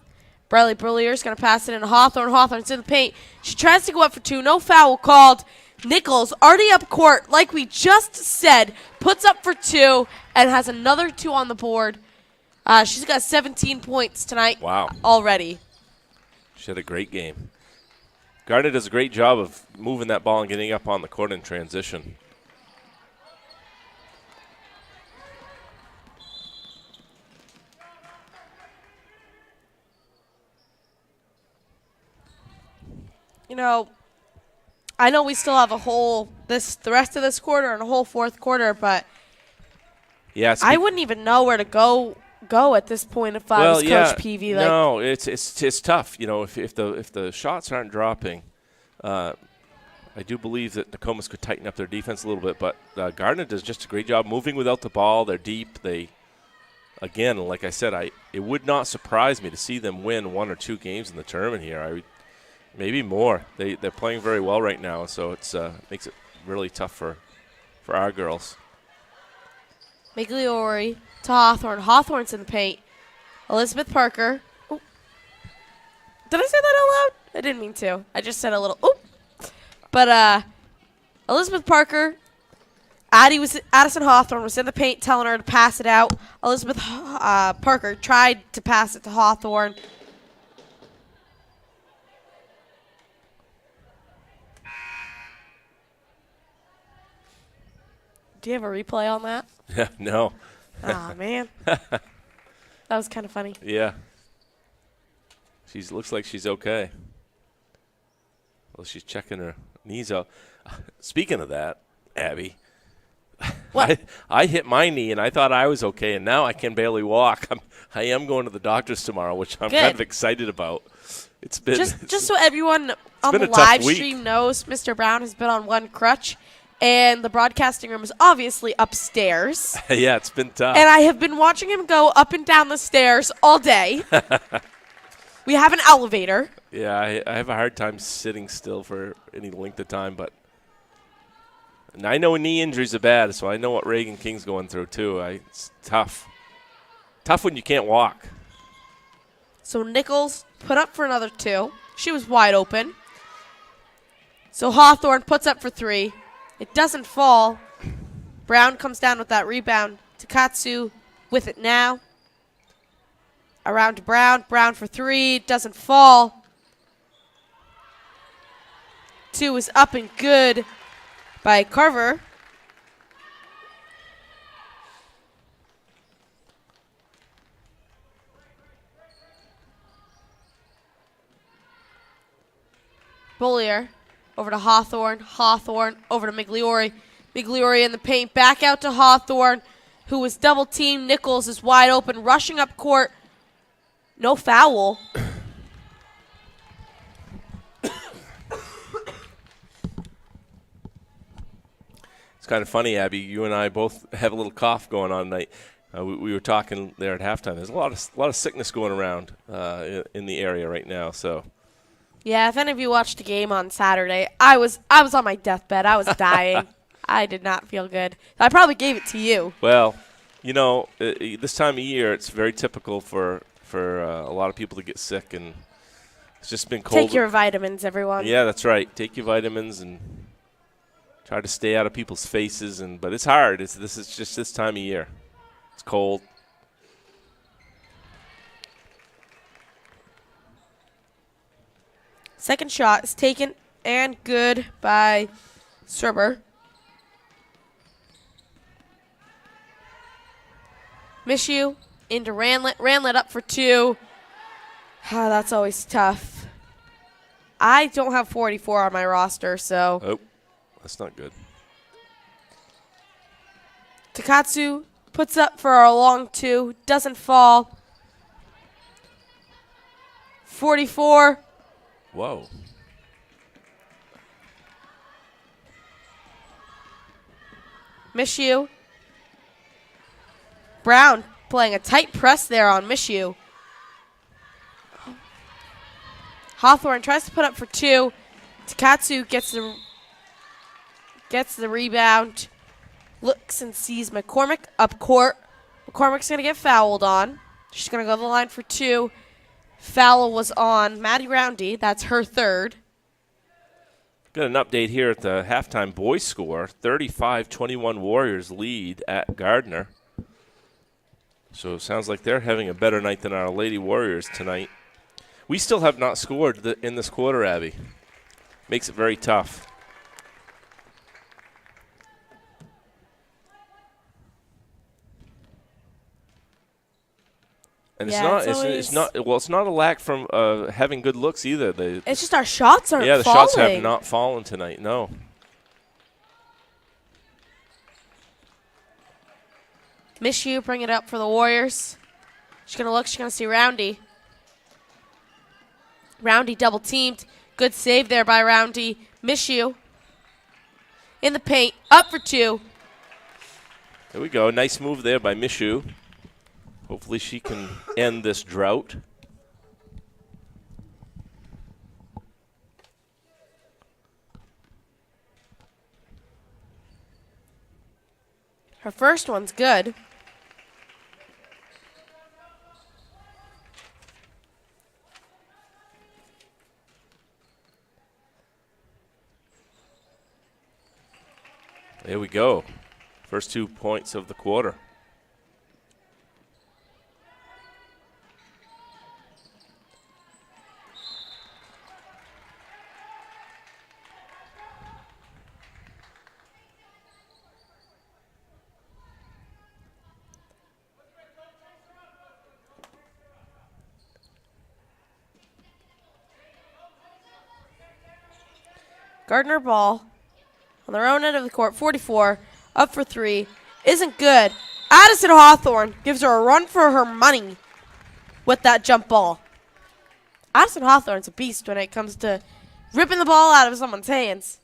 Bradley Brillier's going to pass it in to Hawthorne. Hawthorne's in the paint. She tries to go up for 2. No foul called. Nichols, already up court, like we just said, puts up for 2 and has another 2 on the board. She's got 17 points tonight. Wow. Already. She had a great game. Gardner does a great job of moving that ball and getting up on the court in transition. You know, I know we still have the rest of this quarter and a whole 4th quarter, but yeah, I wouldn't even know where to go at this point if I was Coach Peavy. Like, no, it's tough. You know, if the shots aren't dropping, I do believe that Nokomis could tighten up their defense a little bit. But Gardner does just a great job moving without the ball. They're deep. Again, like I said, it would not surprise me to see them win 1 or 2 games in the tournament here. Maybe more. They're playing very well right now, so it's makes it really tough for our girls. Migliore to Hawthorne. Hawthorne's in the paint. Elizabeth Parker. Ooh. Did I say that out loud? I didn't mean to. I just said a little oop. But Elizabeth Parker, Addison Hawthorne was in the paint telling her to pass it out. Elizabeth Parker tried to pass it to Hawthorne. Do you have a replay on that? Yeah, no. Oh, man. That was kind of funny. Yeah. Looks like she's okay. Well, she's checking her knees out. Speaking of that, Abby, what? I hit my knee, and I thought I was okay, and now I can barely walk. I am going to the doctor's tomorrow, which I'm kind of excited about. It's been just so everyone on the live stream knows, Mr. Brown has been on one crutch. And the broadcasting room is obviously upstairs. Yeah, it's been tough. And I have been watching him go up and down the stairs all day. We have an elevator. Yeah, I have a hard time sitting still for any length of time. But and I know knee injuries are bad, so I know what Reagan King's going through, too. It's tough. Tough when you can't walk. So Nichols put up for another 2. She was wide open. So Hawthorne puts up for 3. It doesn't fall. Brown comes down with that rebound. Takatsu with it now. Around to Brown. Brown for 3. Doesn't fall. 2 is up and good by Carver. Bollier over to Hawthorne. Hawthorne over to Migliori. Migliori in the paint. Back out to Hawthorne, who was double teamed. Nichols is wide open, rushing up court. No foul. It's kind of funny, Abby. You and I both have a little cough going on tonight. We were talking there at halftime. There's a lot of sickness going around in the area right now. So. Yeah, if any of you watched the game on Saturday, I was on my deathbed. I was dying. I did not feel good. I probably gave it to you. Well, you know, this time of year, it's very typical for a lot of people to get sick, and it's just been cold. Take your vitamins, everyone. Yeah, that's right. Take your vitamins and try to stay out of people's faces. But it's hard. This is just this time of year. It's cold. Second shot is taken and good by Serber. Mishu into Ranlet. Ranlet up for 2. Oh, that's always tough. I don't have 44 on my roster, so. Oh, that's not good. Takatsu puts up for a long 2. Doesn't fall. 44. Whoa. Mishu. Brown playing a tight press there on Mishu. Hawthorne tries to put up for 2. Takatsu gets the rebound. Looks and sees McCormick up court. McCormick's going to get fouled on. She's going to go to the line for 2. Foul was on Maddie Roundy. That's her 3rd. Got an update here at the halftime boys score. 35-21 Warriors lead at Gardiner. So it sounds like they're having a better night than our Lady Warriors tonight. We still have not scored in this quarter, Abby. Makes it very tough. And Yeah, it's not a lack from having good looks either. It's just our shots aren't falling. Yeah, the shots have not fallen tonight, no. Mishu bring it up for the Warriors. She's going to look. She's going to see Roundy. Roundy double teamed. Good save there by Roundy. Mishu in the paint. Up for 2. There we go. Nice move there by Mishu. Hopefully she can end this drought. Her first one's good. There we go. First 2 points of the quarter. Gardiner ball on their own end of the court. 44, up for 3. Isn't good. Addison Hawthorne gives her a run for her money with that jump ball. Addison Hawthorne's a beast when it comes to ripping the ball out of someone's hands.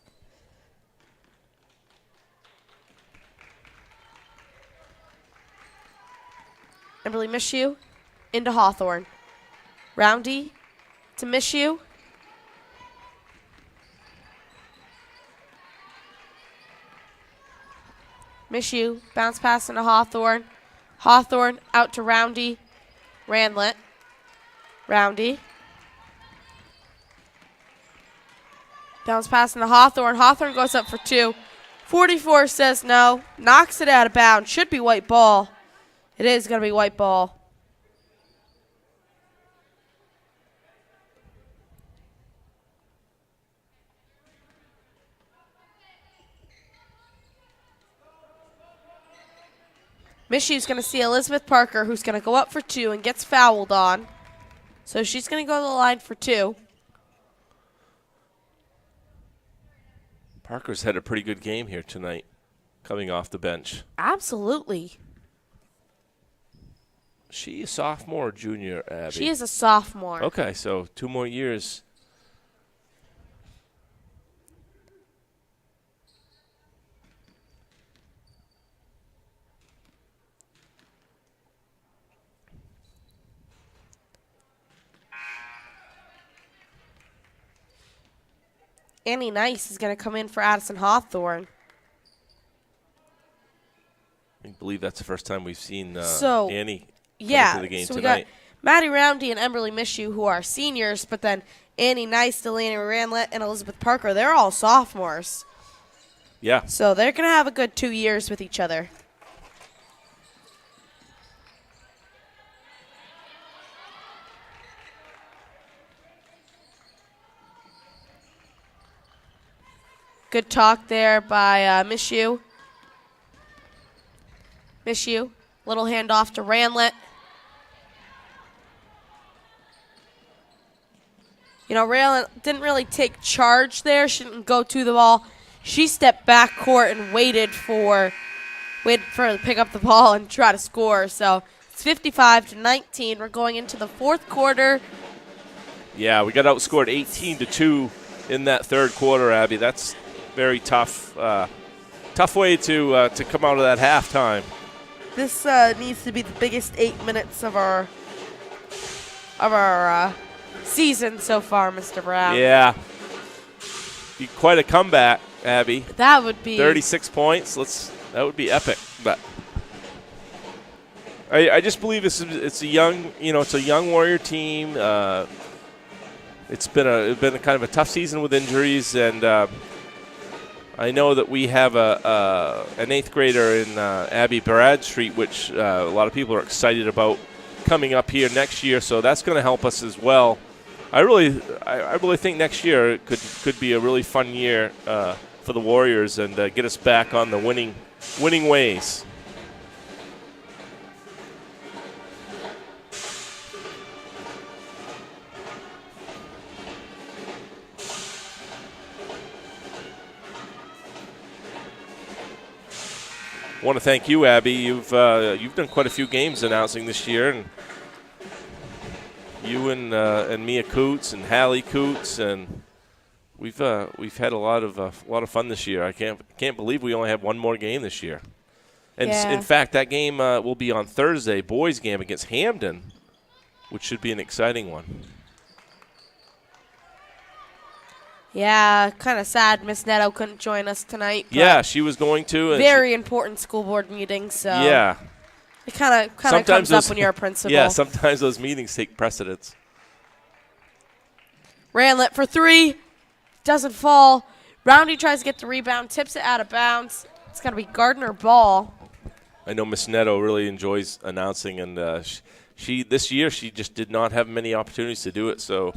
Emberly Mishu into Hawthorne. Roundy to Mishu. Mishu, bounce pass into Hawthorne. Hawthorne out to Roundy. Ranlet. Roundy. Bounce pass into Hawthorne. Hawthorne goes up for 2. 44 says no. Knocks it out of bounds. Should be white ball. It is going to be white ball. Michi's going to see Elizabeth Parker, who's going to go up for 2 and gets fouled on. So she's going to go to the line for 2. Parker's had a pretty good game here tonight, coming off the bench. Absolutely. She a sophomore or junior, Abby? She is a sophomore. Okay, so 2 more years. Annie Nice is going to come in for Addison Hawthorne. I believe that's the first time we've seen Annie come into the game so we tonight. got Maddie Roundy and Emberly Mishu, who are seniors, but then Annie Nice, Delaney Ranlett, and Elizabeth Parker, they're all sophomores. Yeah. So they're going to have a good 2 years with each other. Good talk there by Mishu. Mishu, little handoff to Ranlett. You know, Ranlett didn't really take charge there. She didn't go to the ball. She stepped back court and waited for her to pick up the ball and try to score. So it's 55-19. We're going into the fourth quarter. Yeah, we got outscored 18-2 in that third quarter, Abby. That's very tough. Tough way to come out of that halftime. This needs to be the biggest 8 minutes of our season so far, Mr. Brown. Yeah. Be quite a comeback, Abby. That would be 36 points. That would be epic. But I just believe it's a young Warrior team. It's been a kind of a tough season with injuries, and I know that we have an 8th grader in Abby Bradstreet, which a lot of people are excited about coming up here next year. So that's going to help us as well. I really think next year could be a really fun year for the Warriors and get us back on the winning ways. I want to thank you, Abby. You've done quite a few games announcing this year, and you and Mia Coots and Hallie Coots, and we've had a lot of fun this year. I can't believe we only have one more game this year. And in fact, that game will be on Thursday, boys game against Hamden, which should be an exciting one. Yeah, kind of sad Miss Netto couldn't join us tonight. Yeah, she was going to. Very important school board meeting, so yeah, it kind of comes up when you're a principal. Yeah, sometimes those meetings take precedence. Ranlett for 3, doesn't fall. Roundy tries to get the rebound, tips it out of bounds. It's going to be Gardiner ball. I know Miss Netto really enjoys announcing, and she this year she just did not have many opportunities to do it, so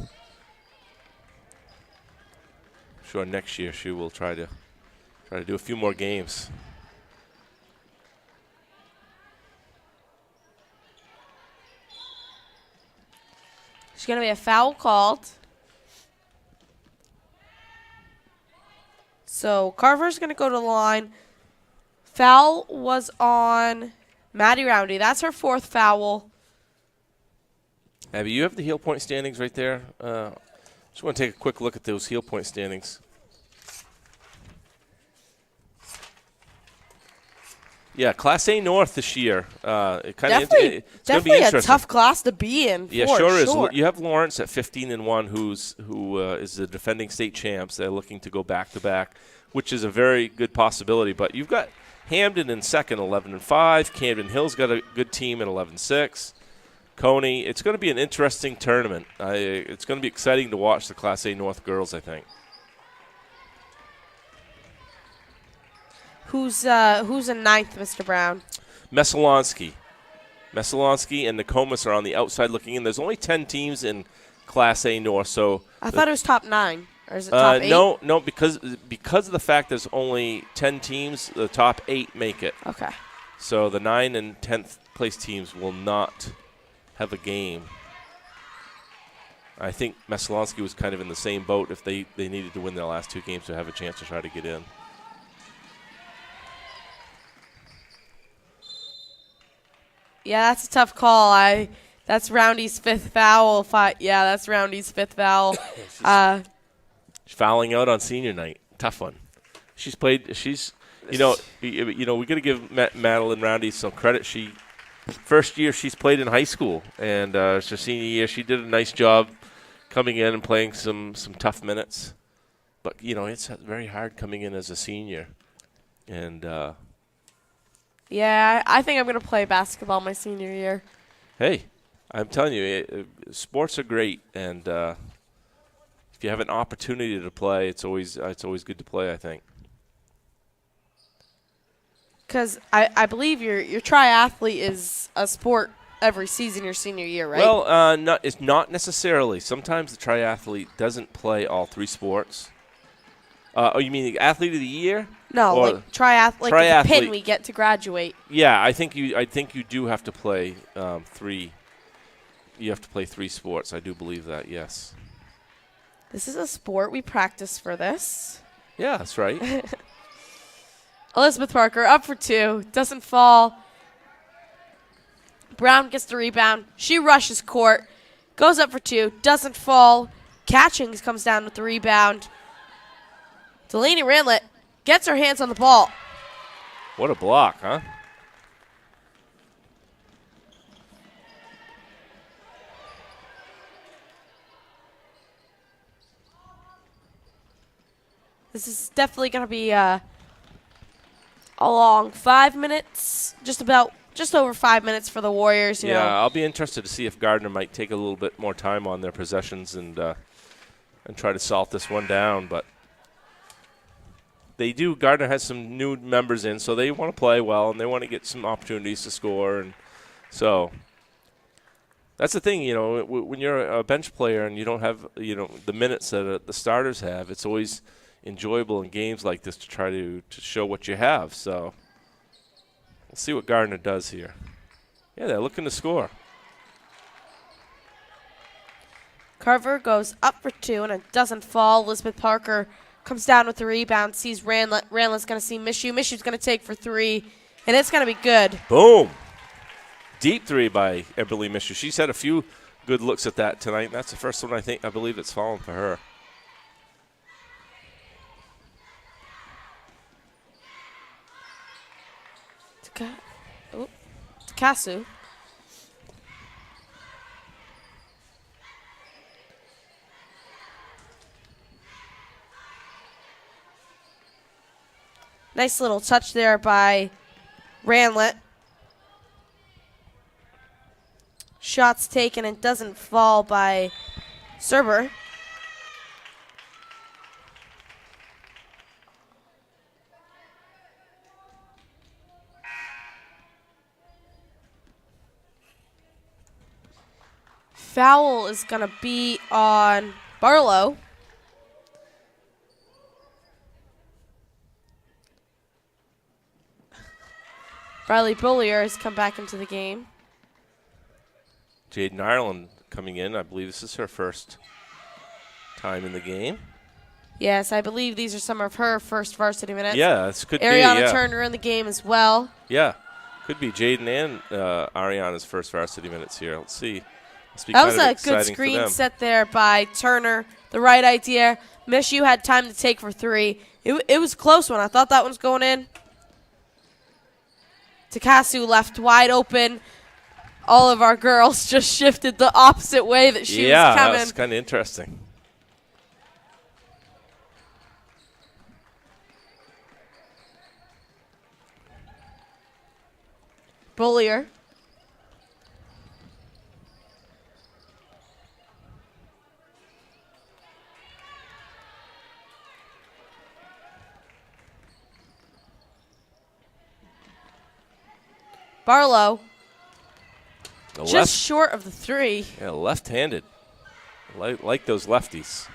sure next year she will try to do a few more games. There's going to be a foul called. So Carver's going to go to the line. Foul was on Maddie Roundy. That's her 4th foul. Abby, you have the heel point standings right there. Just want to take a quick look at those heel point standings. Yeah, Class A North this year. Definitely a tough class to be in. Yeah, sure is. You have Lawrence at 15-1, who is the defending state champs. They're looking to go back-to-back, which is a very good possibility. But you've got Hamden in second, 11-5. Camden Hill's got a good team at 11-6. Coney. It's going to be an interesting tournament. It's going to be exciting to watch the Class A North girls, I think. Who's in ninth, Mr. Brown? Messalonsky and Nokomis are on the outside looking in. There's only 10 teams in Class A North, so I thought it was top 9. Or is it top 8? No, because of the fact there's only 10 teams, the top 8 make it. Okay. So the 9 and 10th place teams will not have a game. I think Messalonsky was kind of in the same boat if they needed to win their last 2 games to have a chance to try to get in. Yeah, that's a tough call. That's Roundy's 5th foul. That's Roundy's 5th foul. She's fouling out on senior night. Tough one. We got to give Madeline Roundy some credit. First year she's played in high school, and her senior year she did a nice job coming in and playing some tough minutes. But it's very hard coming in as a senior, and. Yeah, I think I'm going to play basketball my senior year. Hey, I'm telling you, sports are great, and if you have an opportunity to play, it's always good to play, I think. Because I believe your triathlete is a sport every season your senior year, right? Well, it's not necessarily. Sometimes the triathlete doesn't play all 3 sports. You mean the athlete of the year? No, or like triathlete. Like the pin we get to graduate. Yeah, I think you do have to play 3. You have to play 3 sports. I do believe that. Yes. This is a sport. We practice for this. Yeah, that's right. Elizabeth Parker up for 2. Doesn't fall. Brown gets the rebound. She rushes court. Goes up for 2. Doesn't fall. Catchings comes down with the rebound. Delaney Ranlett gets her hands on the ball. What a block, huh? This is definitely going to be a long 5 minutes, just over 5 minutes for the Warriors. You know. I'll be interested to see if Gardiner might take a little bit more time on their possessions and try to salt this one down, but they do. Gardiner has some new members in, so they want to play well and they want to get some opportunities to score, and so that's the thing. When you're a bench player and you don't have the minutes that the starters have, it's always enjoyable in games like this to try to show what you have. So we'll see what Gardiner does here. Yeah, they're looking to score. Carver goes up for 2 and it doesn't fall. Elizabeth Parker comes down with the rebound, sees Ranlett. Ranlett's going to see Mishu. Mishu's going to take for 3, and it's going to be good. Boom. Deep 3 by Eberly Mishu. She's had a few good looks at that tonight, and that's the first one I believe it's fallen for her. Takasu. Nice little touch there by Ranlett. Shots taken and doesn't fall by Serber. Foul is going to be on Barlow. Riley Bollier has come back into the game. Jaden Ireland coming in. I believe this is her first time in the game. Yes, I believe these are some of her first varsity minutes. Yeah, this could Ariana be. Yeah. Turner in the game as well. Yeah, could be Jaden and Ariana's first varsity minutes here. Let's see. That was a good screen set there by Turner. The right idea. Mishu had time to take for 3. It was a close one. I thought that one was going in. Takasu left wide open. All of our girls just shifted the opposite way that she was coming. Yeah, that's kind of interesting. Bollier. Barlow, The just short of the three. Yeah, left-handed. Like those lefties.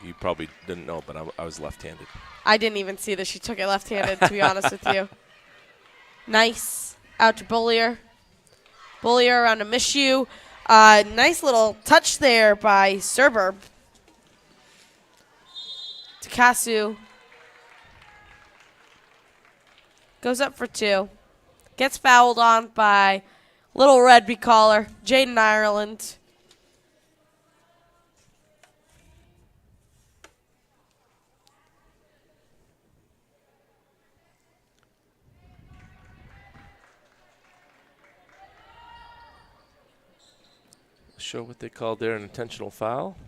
You probably didn't know, but I was left-handed. I didn't even see that she took it left-handed, to be honest with you. Nice. Out to Bullier. Bullier around to Mishu. Nice little touch there by Serberb. To Kasu. Goes up for two. Gets fouled on by Little Redby caller, Jaden Ireland. Show what they called there an intentional foul.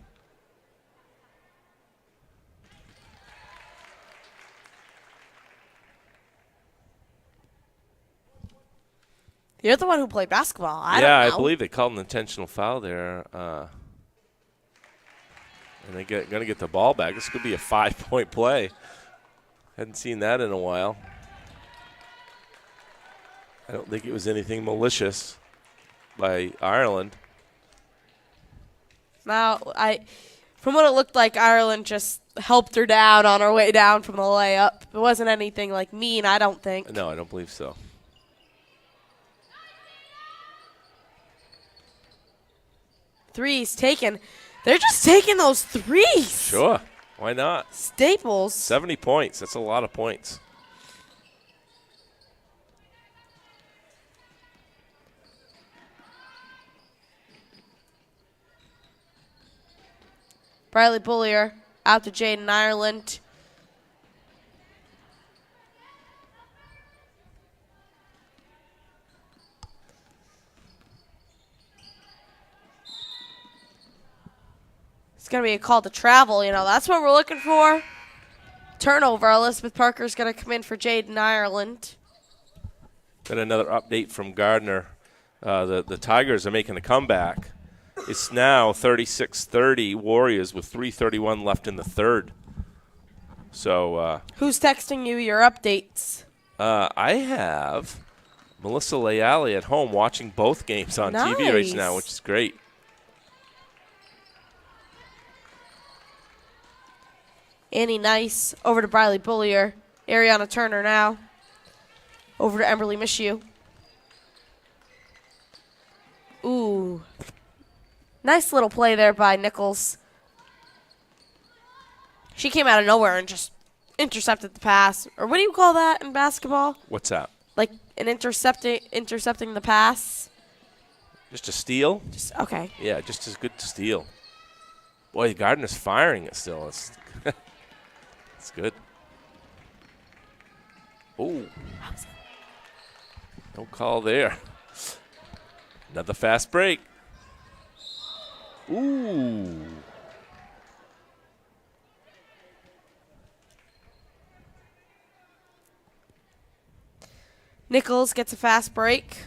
You're the one who played basketball. I don't know. I believe they called an intentional foul there. And they're going to get the ball back. This could be a 5-point play. Hadn't seen that in a while. I don't think it was anything malicious by Ireland. Now, from what it looked like, Ireland just helped her down on her way down from the layup. It wasn't anything like mean, I don't think. No, I don't believe so. Threes taken. They're just taking those threes. Sure. Why not? Staples. 70 points. That's a lot of points. Briley Bullier out to Jaden Ireland. It's going to be a call to travel. That's what we're looking for. Turnover. Elizabeth Parker's going to come in for Jaden Ireland. Got another update from Gardiner. The Tigers are making a comeback. It's now 36-30 Warriors with 3:31 left in the third. So who's texting you your updates? I have Melissa Leali at home watching both games on TV right now, which is great. Annie Nice over to Briley Bullier. Ariana Turner now. Over to Emberly Mishu. Ooh. Nice little play there by Nichols. She came out of nowhere and just intercepted the pass. Or what do you call that in basketball? What's that? Like an intercepting the pass? Just a steal? Okay. Yeah, just as good to steal. Boy, Gardiner's firing it still. It's it's good. Ooh. No call there. Another fast break. Ooh. Nichols gets a fast break.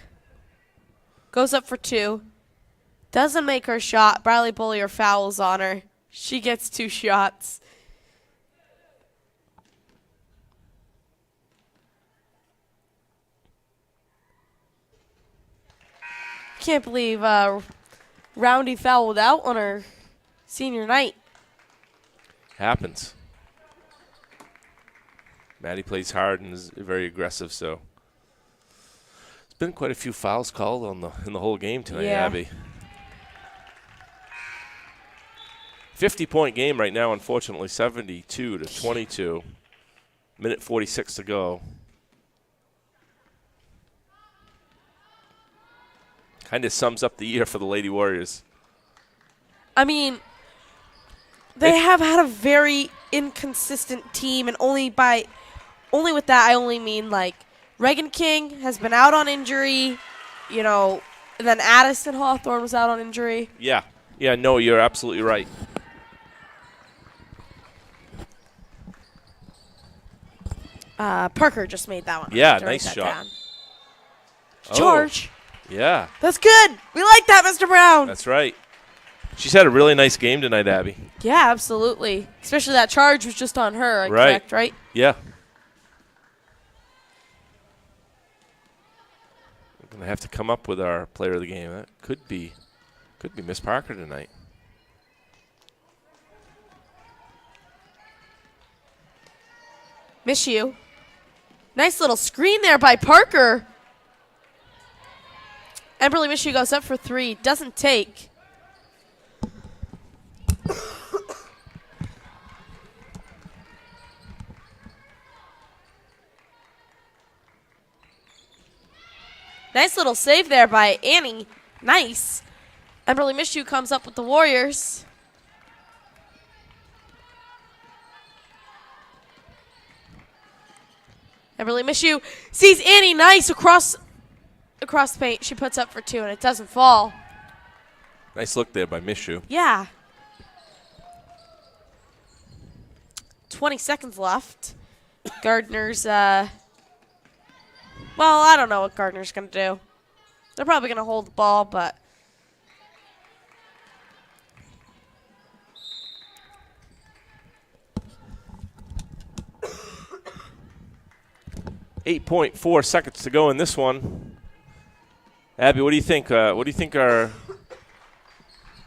Goes up for two. Doesn't make her shot. Briley Bullier fouls on her. She gets 2 shots. Can't believe Roundy fouled out on her senior night. Happens. Maddie plays hard and is very aggressive, so there's been quite a few fouls called in the whole game tonight, Yeah. Abby. 50-point game right now, unfortunately, 72-22. Minute 46 to go. Kind of sums up the year for the Lady Warriors. I mean, they have had a very inconsistent team, and only with that I only mean like Reagan King has been out on injury, and then Addison Hawthorne was out on injury. Yeah, no, you're absolutely right. Parker just made that one. Yeah, I have to write nice that shot. down. Oh. George. Yeah, That's good. We like that, Mr. Brown. that's right. She's had a really nice game tonight, Abby. Yeah, absolutely. Especially that charge was just on her, Right. correct, right? Yeah. Gonna have to come up with our player of the game. That could be Miss Parker tonight. Miss you. Nice little screen there by Parker. Emberly Mishu goes up for 3. Doesn't take. Nice little save there by Annie. Nice. Emberly Mishu comes up with the Warriors. Emberly Mishu sees Annie. Nice across the paint. She puts up for 2, and it doesn't fall. Nice look there by Mishu. Yeah. 20 seconds left. Gardiner's, well, I don't know what Gardiner's going to do. They're probably going to hold the ball, but 8.4 seconds to go in this one. Abby, what do you think? What do you think our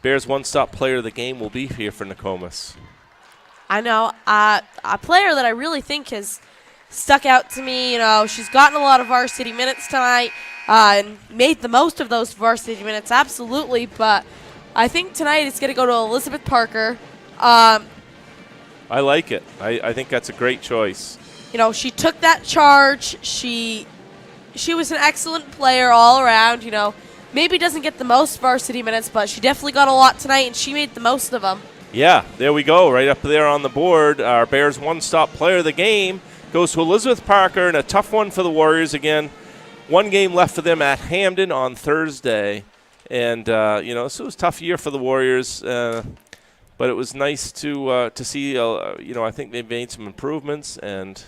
Bears one-stop player of the game will be here for Nokomis? I know a player that I really think has stuck out to me. You know, she's gotten a lot of varsity minutes tonight and made the most of those varsity minutes, absolutely. But I think tonight it's going to go to Elizabeth Parker. I like it. I think that's a great choice. You know, she took that charge. She was an excellent player all around. You know, maybe doesn't get the most varsity minutes, but she definitely got a lot tonight, and she made the most of them. Yeah, there we go. Right up there on the board. Our Bears one-stop player of the game goes to Elizabeth Parker, and a tough one for the Warriors again. One game left for them at Hamden on Thursday. And, you know, so it was a tough year for the Warriors. But it was nice to see, you know, I think they've made some improvements. And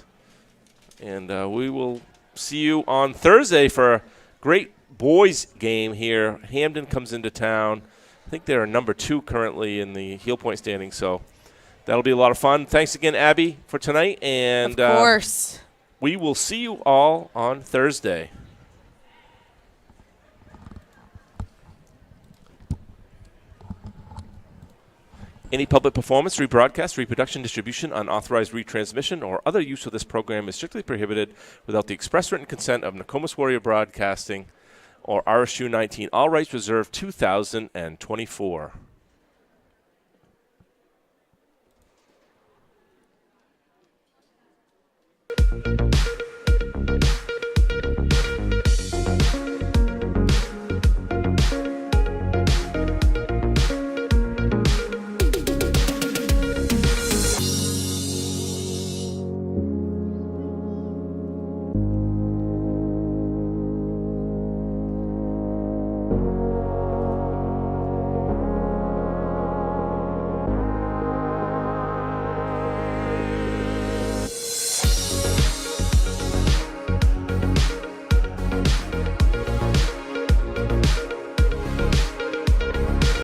we will see you on Thursday for a great boys game here. Hamden comes into town. I think they're number 2 currently in the heel point standing, so that'll be a lot of fun. Thanks again, Abby, for tonight. And of course. We will see you all on Thursday. Any public performance, rebroadcast, reproduction, distribution, unauthorized retransmission, or other use of this program is strictly prohibited without the express written consent of Nokomis Warrior Broadcasting or RSU 19. All rights reserved 2024.